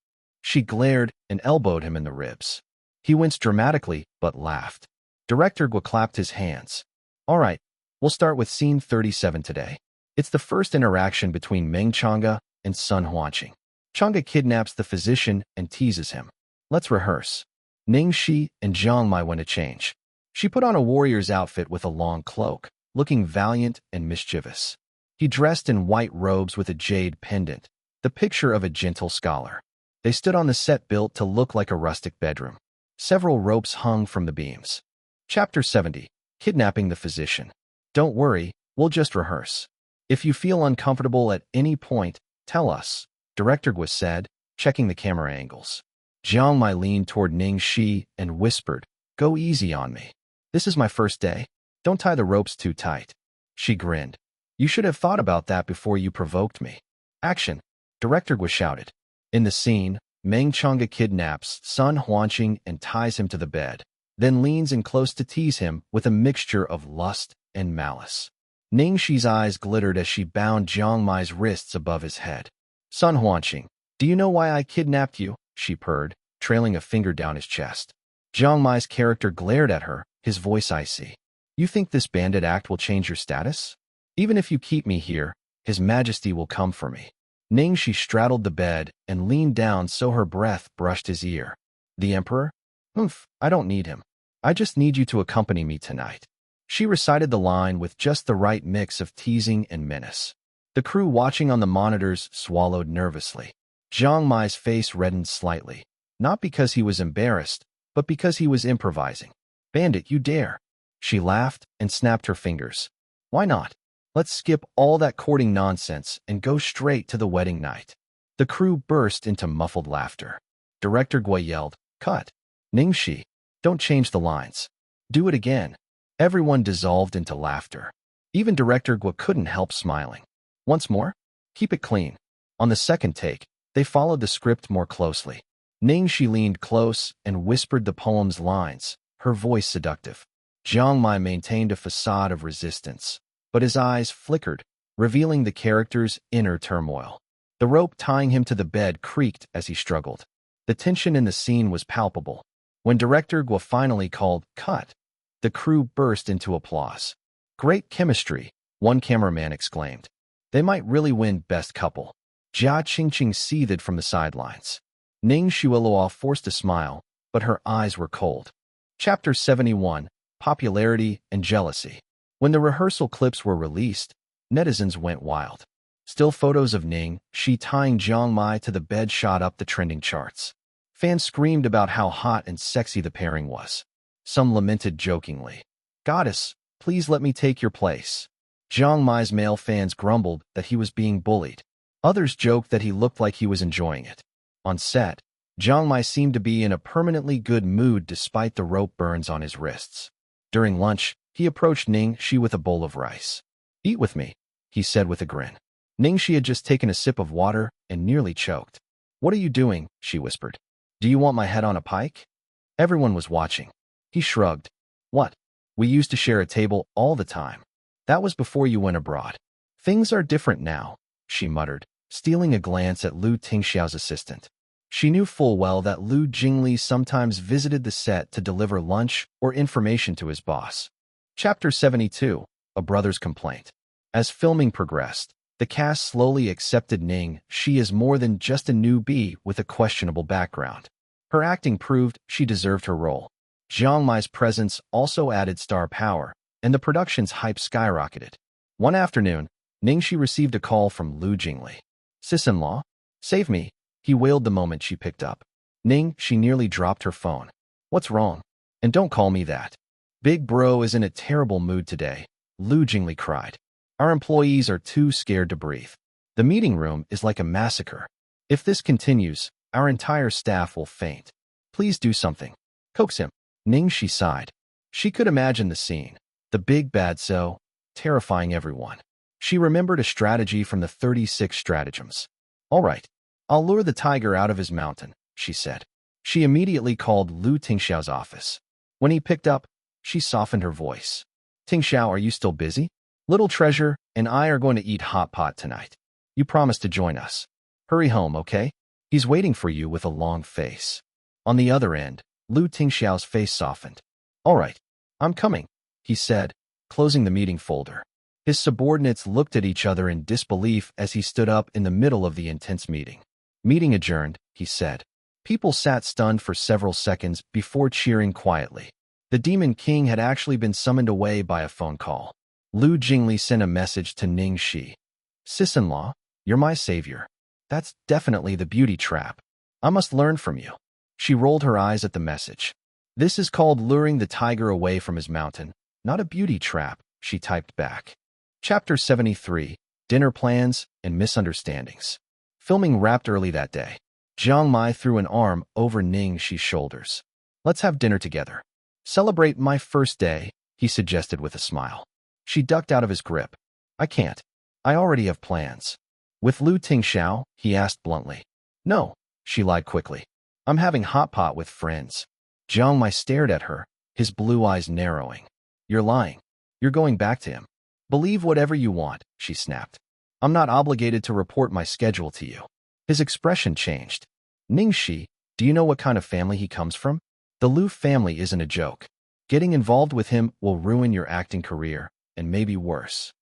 She glared and elbowed him in the ribs. He winced dramatically but laughed. Director Gui clapped his hands. All right, we'll start with scene 37 today. It's the first interaction between Meng Chang'e and Sun Huanqing. Chang'e kidnaps the physician and teases him. Let's rehearse. Ning Xi and Jiang Mai went to change. She put on a warrior's outfit with a long cloak, looking valiant and mischievous. He dressed in white robes with a jade pendant, the picture of a gentle scholar. They stood on the set built to look like a rustic bedroom. Several ropes hung from the beams. Chapter 70. Kidnapping the physician. Don't worry, we'll just rehearse. If you feel uncomfortable at any point, tell us, Director Gui said, checking the camera angles. Jiang Mai leaned toward Ning Xi and whispered, Go easy on me. This is my first day. Don't tie the ropes too tight. She grinned. You should have thought about that before you provoked me. Action, Director Gui shouted. In the scene, Meng Chang'e kidnaps Sun Huanqing and ties him to the bed, then leans in close to tease him with a mixture of lust and malice. Ning Xi's eyes glittered as she bound Jiang Mai's wrists above his head. Sun Huanqing, do you know why I kidnapped you? She purred, trailing a finger down his chest. Jiang Mai's character glared at her, his voice icy. You think this bandit act will change your status? Even if you keep me here, His Majesty will come for me. Ning Xi straddled the bed and leaned down so her breath brushed his ear. The Emperor? I don't need him. I just need you to accompany me tonight. She recited the line with just the right mix of teasing and menace. The crew watching on the monitors swallowed nervously. Jiang Mai's face reddened slightly, not because he was embarrassed, but because he was improvising. Bandit, you dare. She laughed and snapped her fingers. Why not? Let's skip all that courting nonsense and go straight to the wedding night. The crew burst into muffled laughter. Director Gui yelled, Cut. Ning Xi, don't change the lines. Do it again. Everyone dissolved into laughter. Even Director Gui couldn't help smiling. Once more? Keep it clean. On the second take, they followed the script more closely. Ning Xi leaned close and whispered the poem's lines, her voice seductive. Jiang Mai maintained a facade of resistance, but his eyes flickered, revealing the character's inner turmoil. The rope tying him to the bed creaked as he struggled. The tension in the scene was palpable. When Director Gui finally called cut, the crew burst into applause. Great chemistry, one cameraman exclaimed. They might really win Best Couple. Jia Qingqing seethed from the sidelines. Ning Xi forced a smile, but her eyes were cold. Chapter 71. Popularity and Jealousy. When the rehearsal clips were released, netizens went wild. Still photos of Ning Xi tying Jiang Mai to the bed shot up the trending charts. Fans screamed about how hot and sexy the pairing was. Some lamented jokingly, Goddess, please let me take your place. Jiang Mai's male fans grumbled that he was being bullied. Others joked that he looked like he was enjoying it. On set, Jiang Mai seemed to be in a permanently good mood despite the rope burns on his wrists. During lunch, he approached Ning Xi with a bowl of rice. "Eat with me," he said with a grin. Ning Xi had just taken a sip of water and nearly choked. "What are you doing?" she whispered. "Do you want my head on a pike?" Everyone was watching. He shrugged. "What? We used to share a table all the time. That was before you went abroad. Things are different now," she muttered, stealing a glance at Lu Tingxiao's assistant. She knew full well that Lu Jingli sometimes visited the set to deliver lunch or information to his boss. Chapter 72, A Brother's Complaint. As filming progressed, the cast slowly accepted Ning Xi as more than just a newbie with a questionable background. Her acting proved she deserved her role. Jiang Mai's presence also added star power, and the production's hype skyrocketed. One afternoon, Ning Xi received a call from Lu Jingli. "Sis-in-law? Save me," he wailed the moment she picked up. Ning Xi nearly dropped her phone. "What's wrong? And don't call me that. Big bro is in a terrible mood today," Lu Jingli cried. "Our employees are too scared to breathe. The meeting room is like a massacre. If this continues, our entire staff will faint. Please do something. Coax him." Ning Xi sighed. She could imagine the scene. The big bad so, terrifying everyone. She remembered a strategy from the 36 stratagems. "All right, I'll lure the tiger out of his mountain," she said. She immediately called Lu Tingxiao's office. When he picked up, she softened her voice. "Tingxiao, are you still busy? Little Treasure and I are going to eat hot pot tonight. You promised to join us. Hurry home, okay? He's waiting for you with a long face." On the other end, Lu Tingxiao's face softened. "All right, I'm coming," he said, closing the meeting folder. His subordinates looked at each other in disbelief as he stood up in the middle of the intense meeting. "Meeting adjourned," he said. People sat stunned for several seconds before cheering quietly. The Demon King had actually been summoned away by a phone call. Lu Jingli sent a message to Ning Xi. "Sis-in-law, you're my savior. That's definitely the beauty trap. I must learn from you." She rolled her eyes at the message. "This is called luring the tiger away from his mountain, not a beauty trap," she typed back. Chapter 73, Dinner Plans and Misunderstandings. Filming wrapped early that day. Jiang Mai threw an arm over Ning Xi's shoulders. "Let's have dinner together. Celebrate my first day," he suggested with a smile. She ducked out of his grip. "I can't. I already have plans." "With Lu Tingxiao?" he asked bluntly. "No," she lied quickly. "I'm having hot pot with friends." Jiang Mai stared at her, his blue eyes narrowing. "You're lying. You're going back to him. Believe whatever you want," she snapped. "I'm not obligated to report my schedule to you." His expression changed. "Ning Xi, do you know what kind of family he comes from? The Lu family isn't a joke. Getting involved with him will ruin your acting career, and maybe worse."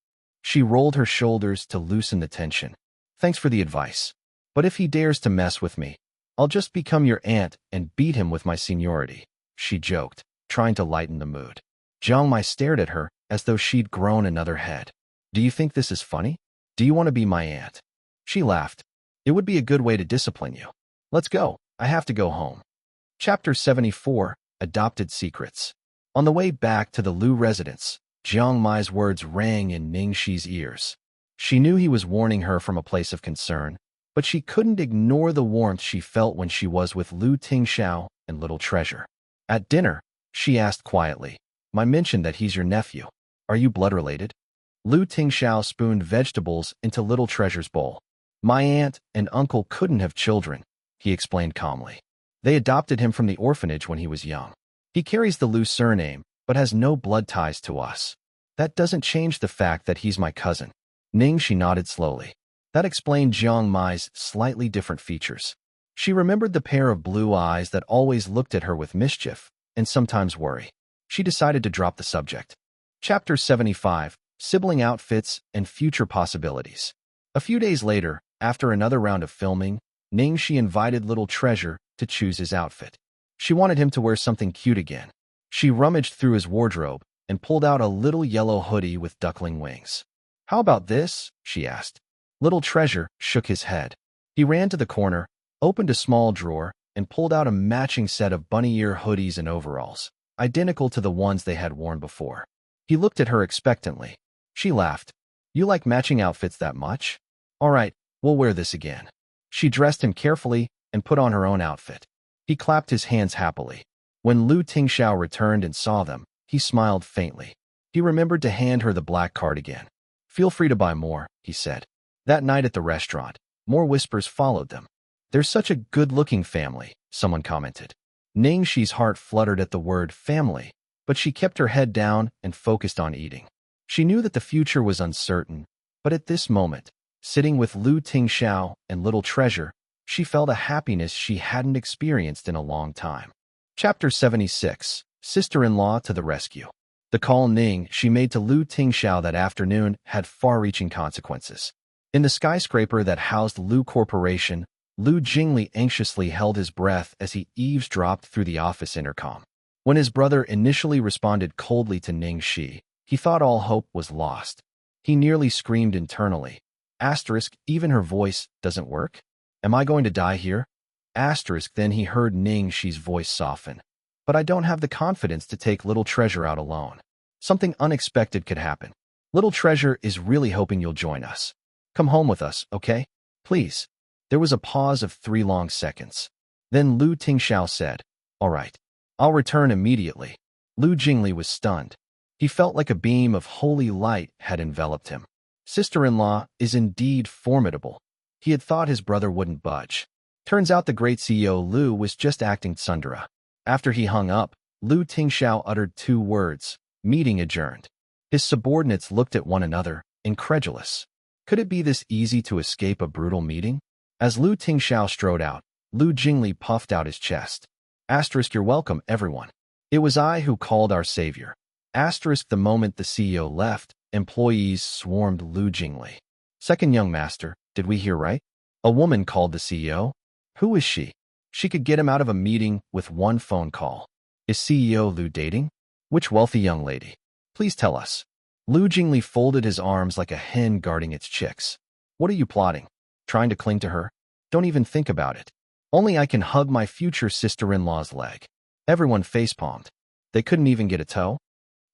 She rolled her shoulders to loosen the tension. "Thanks for the advice. But if he dares to mess with me, I'll just become your aunt and beat him with my seniority," she joked, trying to lighten the mood. Jiang Mai stared at her as though she'd grown another head. "Do you think this is funny? Do you want to be my aunt?" She laughed. "It would be a good way to discipline you. Let's go. I have to go home." Chapter 74, Adopted Secrets. On the way back to the Lu residence, Jiang Mai's words rang in Ning Xi's ears. She knew he was warning her from a place of concern, but she couldn't ignore the warmth she felt when she was with Lu Tingxiao and Little Treasure. At dinner, she asked quietly, "I mentioned that he's your nephew. Are you blood related?" Lu Tingxiao spooned vegetables into Little Treasure's bowl. "My aunt and uncle couldn't have children," he explained calmly. "They adopted him from the orphanage when he was young. He carries the Lu surname, but has no blood ties to us. That doesn't change the fact that he's my cousin." Ning Xi nodded slowly. That explained Jiang Mai's slightly different features. She remembered the pair of blue eyes that always looked at her with mischief and sometimes worry. She decided to drop the subject. Chapter 75, Sibling Outfits and Future Possibilities. A few days later, after another round of filming, Ning Xi invited Little Treasure to choose his outfit. She wanted him to wear something cute again. She rummaged through his wardrobe and pulled out a little yellow hoodie with duckling wings. "How about this?" she asked. Little Treasure shook his head. He ran to the corner, opened a small drawer, and pulled out a matching set of bunny ear hoodies and overalls, identical to the ones they had worn before. He looked at her expectantly. She laughed. You like matching outfits that much? All right, we'll wear this again. She dressed him carefully and put on her own outfit. He clapped his hands happily. When Lu Tingxiao returned and saw them, he smiled faintly. He remembered to hand her the black card again. Feel free to buy more, he said. That night at the restaurant, more whispers followed them. They're such a good-looking family, someone commented. Ning Xi's heart fluttered at the word family, but she kept her head down and focused on eating. She knew that the future was uncertain, but at this moment, sitting with Lu Tingxiao and Little Treasure, she felt a happiness she hadn't experienced in a long time. Chapter 76, Sister-in-Law to the Rescue. The call Ning Xi made to Lu Tingxiao that afternoon had far-reaching consequences. In the skyscraper that housed Lu Corporation, Lu Jingli anxiously held his breath as he eavesdropped through the office intercom. When his brother initially responded coldly to Ning Xi, he thought all hope was lost. He nearly screamed internally. Even her voice doesn't work? Am I going to die here? Then he heard Ning Xi's voice soften. But I don't have the confidence to take Little Treasure out alone. Something unexpected could happen. Little Treasure is really hoping you'll join us. Come home with us, okay? Please. There was a pause of 3 long seconds. Then Lu Tingxiao said, All right. I'll return immediately. Lu Jingli was stunned. He felt like a beam of holy light had enveloped him. Sister-in-law is indeed formidable. He had thought his brother wouldn't budge. Turns out the great CEO Lu was just acting tsundere. After he hung up, Lu Tingxiao uttered 2 words, meeting adjourned. His subordinates looked at one another, incredulous. Could it be this easy to escape a brutal meeting? As Lu Tingxiao strode out, Lu Jingli puffed out his chest. You're welcome, everyone. It was I who called our savior. The moment the CEO left, employees swarmed Lu Jingli. Second young master, did we hear right? A woman called the CEO. Who is she? She could get him out of a meeting with 1 phone call. Is CEO Lu dating? Which wealthy young lady? Please tell us. Lu Jingli folded his arms like a hen guarding its chicks. What are you plotting? Trying to cling to her? Don't even think about it. Only I can hug my future sister-in-law's leg. Everyone facepalmed. They couldn't even get a toe.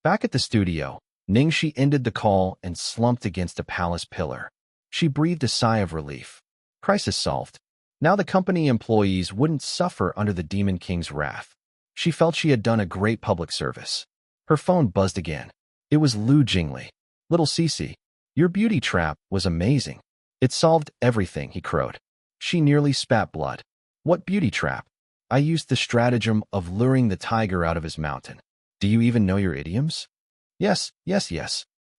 Back at the studio, Ning Xi ended the call and slumped against a palace pillar. She breathed a sigh of relief. Crisis solved. Now the company employees wouldn't suffer under the Demon King's wrath. She felt she had done a great public service. Her phone buzzed again. It was Lu Jingli. Little Cece, your beauty trap was amazing. It solved everything, he crowed. She nearly spat blood. What beauty trap? I used the stratagem of luring the tiger out of his mountain. Do you even know your idioms? Yes.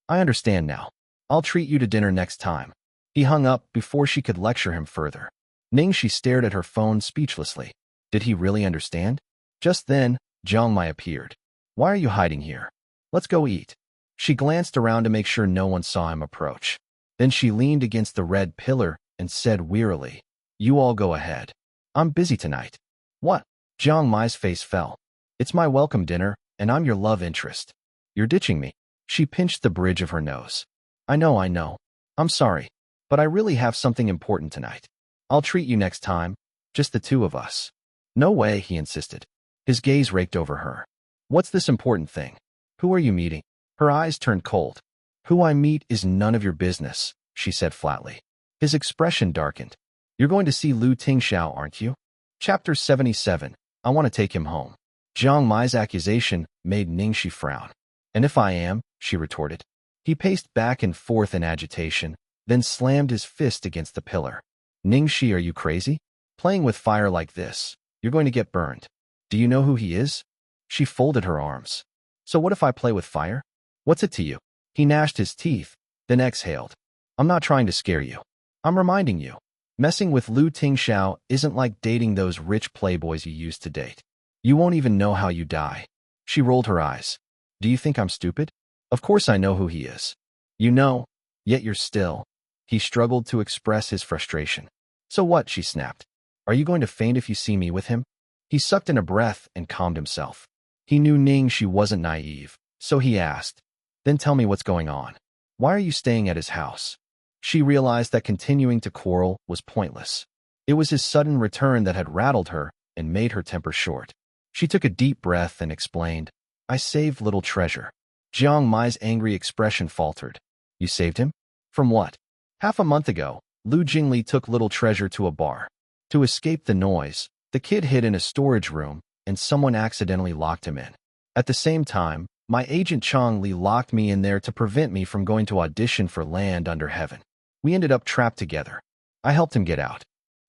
I understand now. I'll treat you to dinner next time. He hung up before she could lecture him further. Ning Xi stared at her phone speechlessly. Did he really understand? Just then, Jiang Mai appeared. Why are you hiding here? Let's go eat. She glanced around to make sure no one saw him approach. Then she leaned against the red pillar and said wearily, You all go ahead. I'm busy tonight. What? Jiang Mai's face fell. It's my welcome dinner, and I'm your love interest. You're ditching me. She pinched the bridge of her nose. I know. I'm sorry, but I really have something important tonight. I'll treat you next time, just the 2 of us. No way, he insisted. His gaze raked over her. What's this important thing? Who are you meeting? Her eyes turned cold. Who I meet is none of your business, she said flatly. His expression darkened. You're going to see Lu Tingxiao, aren't you? Chapter 77, I want to take him home. Jiang Mai's accusation made Ning Xi frown. And if I am, she retorted. He paced back and forth in agitation, then slammed his fist against the pillar. Ning Xi, are you crazy? Playing with fire like this, you're going to get burned. Do you know who he is? She folded her arms. So what if I play with fire? What's it to you? He gnashed his teeth, then exhaled. I'm not trying to scare you. I'm reminding you. Messing with Lu Tingxiao isn't like dating those rich playboys you used to date. You won't even know how you die. She rolled her eyes. Do you think I'm stupid? Of course I know who he is. You know, yet you're still. He struggled to express his frustration. So what? She snapped. Are you going to faint if you see me with him? He sucked in a breath and calmed himself. He knew Ning Xi wasn't naive, so he asked, Then tell me what's going on. Why are you staying at his house? She realized that continuing to quarrel was pointless. It was his sudden return that had rattled her and made her temper short. She took a deep breath and explained, I saved Little Treasure. Jiang Mai's angry expression faltered. You saved him? From what? Half a month ago, Lu Jingli took little treasure to a bar. To escape the noise, the kid hid in a storage room, and someone accidentally locked him in. At the same time, my agent Chang Li locked me in there to prevent me from going to audition for Land Under Heaven. We ended up trapped together. I helped him get out.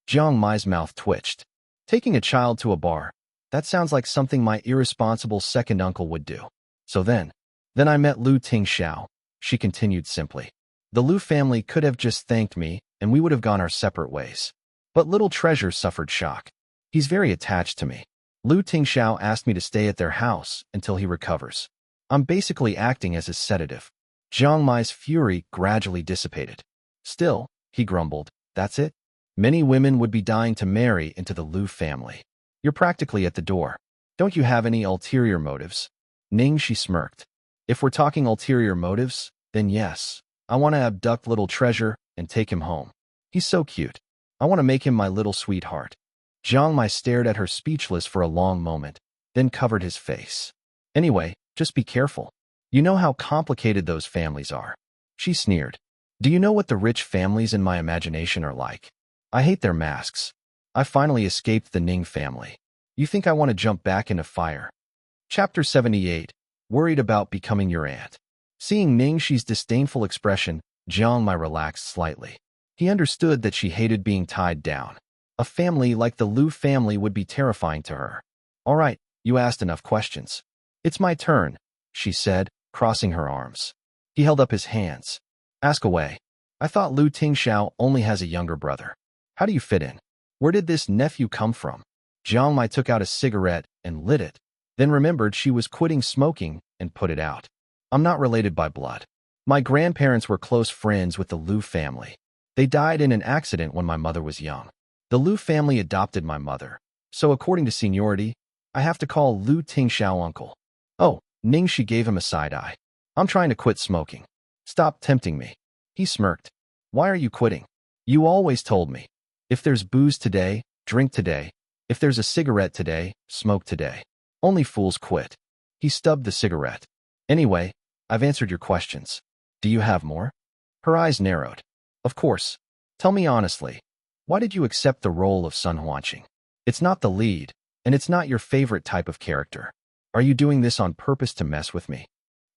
Jiang Mai's mouth twitched. Taking a child to a bar, that sounds like something my irresponsible second uncle would do. So then I met Lu Tingxiao, she continued simply. The Lu family could have just thanked me, and we would have gone our separate ways. But little treasure suffered shock. He's very attached to me. Lu Tingxiao asked me to stay at their house until he recovers. I'm basically acting as his sedative. Jiang Mai's fury gradually dissipated. Still, he grumbled, that's it? Many women would be dying to marry into the Lu family. You're practically at the door. Don't you have any ulterior motives? Ning Xi smirked. If we're talking ulterior motives, then yes. I want to abduct little treasure and take him home. He's so cute. I want to make him my little sweetheart. Jiang Mai stared at her speechless for a long moment, then covered his face. Anyway, just be careful. You know how complicated those families are. She sneered. Do you know what the rich families in my imagination are like? I hate their masks. I finally escaped the Ning family. You think I want to jump back into fire? Chapter 78. Worried about becoming your aunt. Seeing Ning Xi's disdainful expression, Jiang Mai relaxed slightly. He understood that she hated being tied down. A family like the Lu family would be terrifying to her. All right, you asked enough questions. It's my turn, she said, crossing her arms. He held up his hands. Ask away. I thought Lu Tingxiao only has a younger brother. How do you fit in? Where did this nephew come from? Jiang Mai took out a cigarette and lit it, then remembered she was quitting smoking and put it out. I'm not related by blood. My grandparents were close friends with the Lu family. They died in an accident when my mother was young. The Lu family adopted my mother, so according to seniority, I have to call Lu Tingxiao uncle. Oh, Ning Xi gave him a side eye. I'm trying to quit smoking. Stop tempting me. He smirked. Why are you quitting? You always told me. If there's booze today, drink today. If there's a cigarette today, smoke today. Only fools quit. He stubbed the cigarette. Anyway, I've answered your questions. Do you have more? Her eyes narrowed. Of course. Tell me honestly. Why did you accept the role of Sun Huanqing? It's not the lead, and it's not your favorite type of character. Are you doing this on purpose to mess with me?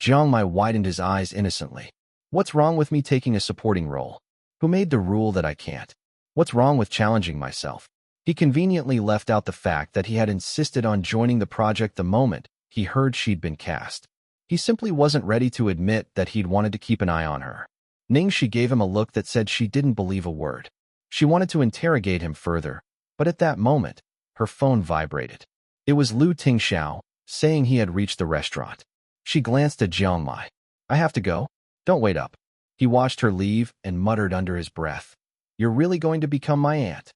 Jiang Mai widened his eyes innocently. What's wrong with me taking a supporting role? Who made the rule that I can't? What's wrong with challenging myself? He conveniently left out the fact that he had insisted on joining the project the moment he heard she'd been cast. He simply wasn't ready to admit that he'd wanted to keep an eye on her. Ning Xi gave him a look that said she didn't believe a word. She wanted to interrogate him further, but at that moment, her phone vibrated. It was Lu Tingxiao, saying he had reached the restaurant. She glanced at Jiang Mai. I have to go. Don't wait up. He watched her leave and muttered under his breath. You're really going to become my aunt.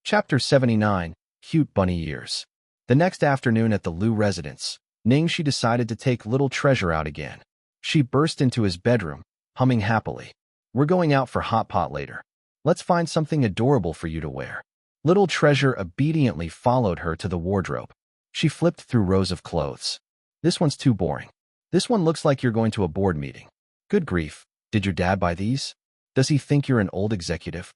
Chapter 79. Cute Bunny Ears. The next afternoon at the Lu residence, Ning Xi decided to take little treasure out again. She burst into his bedroom, humming happily. We're going out for hot pot later. Let's find something adorable for you to wear. Little treasure obediently followed her to the wardrobe. She flipped through rows of clothes. This one's too boring. This one looks like you're going to a board meeting. Good grief, did your dad buy these? Does he think you're an old executive?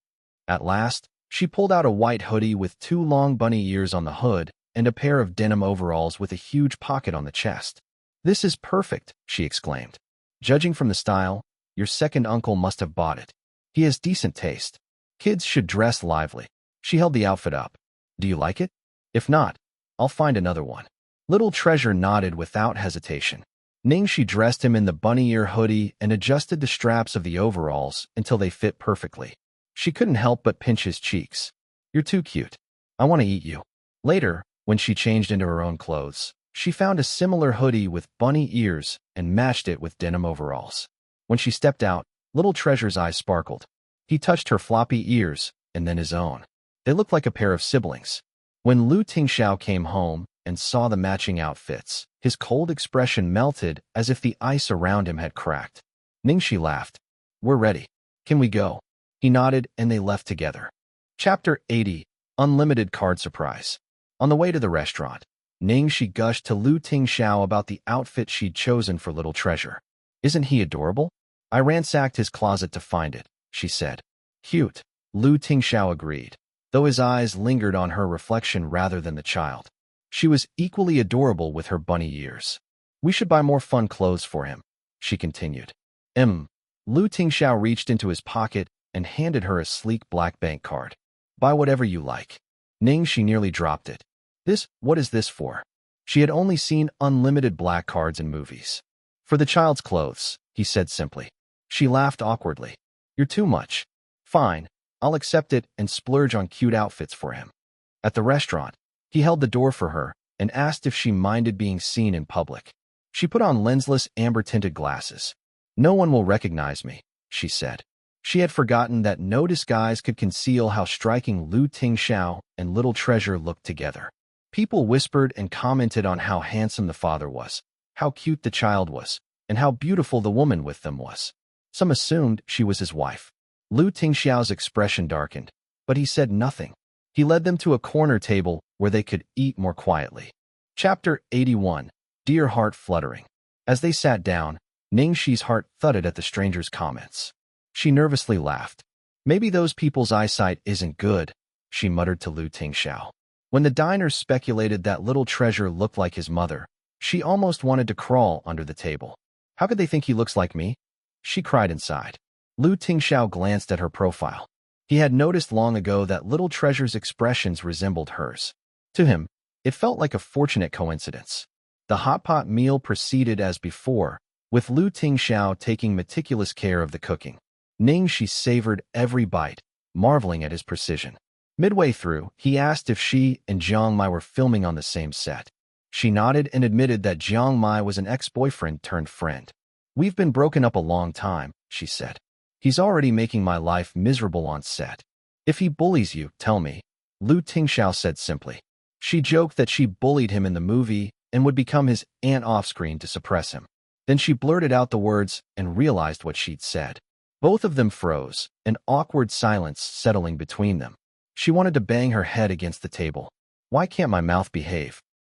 At last, she pulled out a white hoodie with 2 long bunny ears on the hood and a pair of denim overalls with a huge pocket on the chest. This is perfect, she exclaimed. Judging from the style, your second uncle must have bought it. He has decent taste. Kids should dress lively. She held the outfit up. Do you like it? If not, I'll find another one. Little treasure nodded without hesitation. Ning Xi dressed him in the bunny ear hoodie and adjusted the straps of the overalls until they fit perfectly. She couldn't help but pinch his cheeks. You're too cute. I want to eat you. Later, when she changed into her own clothes, she found a similar hoodie with bunny ears and matched it with denim overalls. When she stepped out, Little Treasure's eyes sparkled. He touched her floppy ears and then his own. They looked like a pair of siblings. When Lu Tingxiao came home and saw the matching outfits, his cold expression melted as if the ice around him had cracked. Ning Xi laughed. We're ready. Can we go? He nodded and they left together. Chapter 80. Unlimited Card Surprise. On the way to the restaurant, Ning Xi gushed to Lu Tingxiao about the outfit she'd chosen for Little Treasure. Isn't he adorable? I ransacked his closet to find it, she said. Cute. Lu Tingxiao agreed, though his eyes lingered on her reflection rather than the child. She was equally adorable with her bunny ears. We should buy more fun clothes for him, she continued. Lu Tingxiao reached into his pocket and handed her a sleek black bank card. Buy whatever you like. Ning Xi nearly dropped it. What is this for? She had only seen unlimited black cards in movies. For the child's clothes, he said simply. She laughed awkwardly. You're too much. Fine, I'll accept it and splurge on cute outfits for him. At the restaurant, he held the door for her and asked if she minded being seen in public. She put on lensless amber-tinted glasses. No one will recognize me, she said. She had forgotten that no disguise could conceal how striking Lu Tingxiao and Little Treasure looked together. People whispered and commented on how handsome the father was, how cute the child was, and how beautiful the woman with them was. Some assumed she was his wife. Lu Tingxiao's expression darkened, but he said nothing. He led them to a corner table where they could eat more quietly. Chapter 81. Dear Heart Fluttering. As they sat down, Ning Xi's heart thudded at the stranger's comments. She nervously laughed. Maybe those people's eyesight isn't good, she muttered to Lu Tingxiao. When the diners speculated that Little Treasure looked like his mother, she almost wanted to crawl under the table. How could they think he looks like me? She cried inside. Lu Tingxiao glanced at her profile. He had noticed long ago that Little Treasure's expressions resembled hers. To him, it felt like a fortunate coincidence. The hot pot meal proceeded as before, with Lu Tingxiao taking meticulous care of the cooking. Ning Xi savored every bite, marveling at his precision. Midway through, he asked if she and Jiang Mai were filming on the same set. She nodded and admitted that Jiang Mai was an ex-boyfriend turned friend. We've been broken up a long time, she said. He's already making my life miserable on set. If he bullies you, tell me, Lu Tingxiao said simply. She joked that she bullied him in the movie and would become his aunt off-screen to suppress him. Then she blurted out the words and realized what she'd said. Both of them froze, an awkward silence settling between them. She wanted to bang her head against the table. Why can't my mouth behave?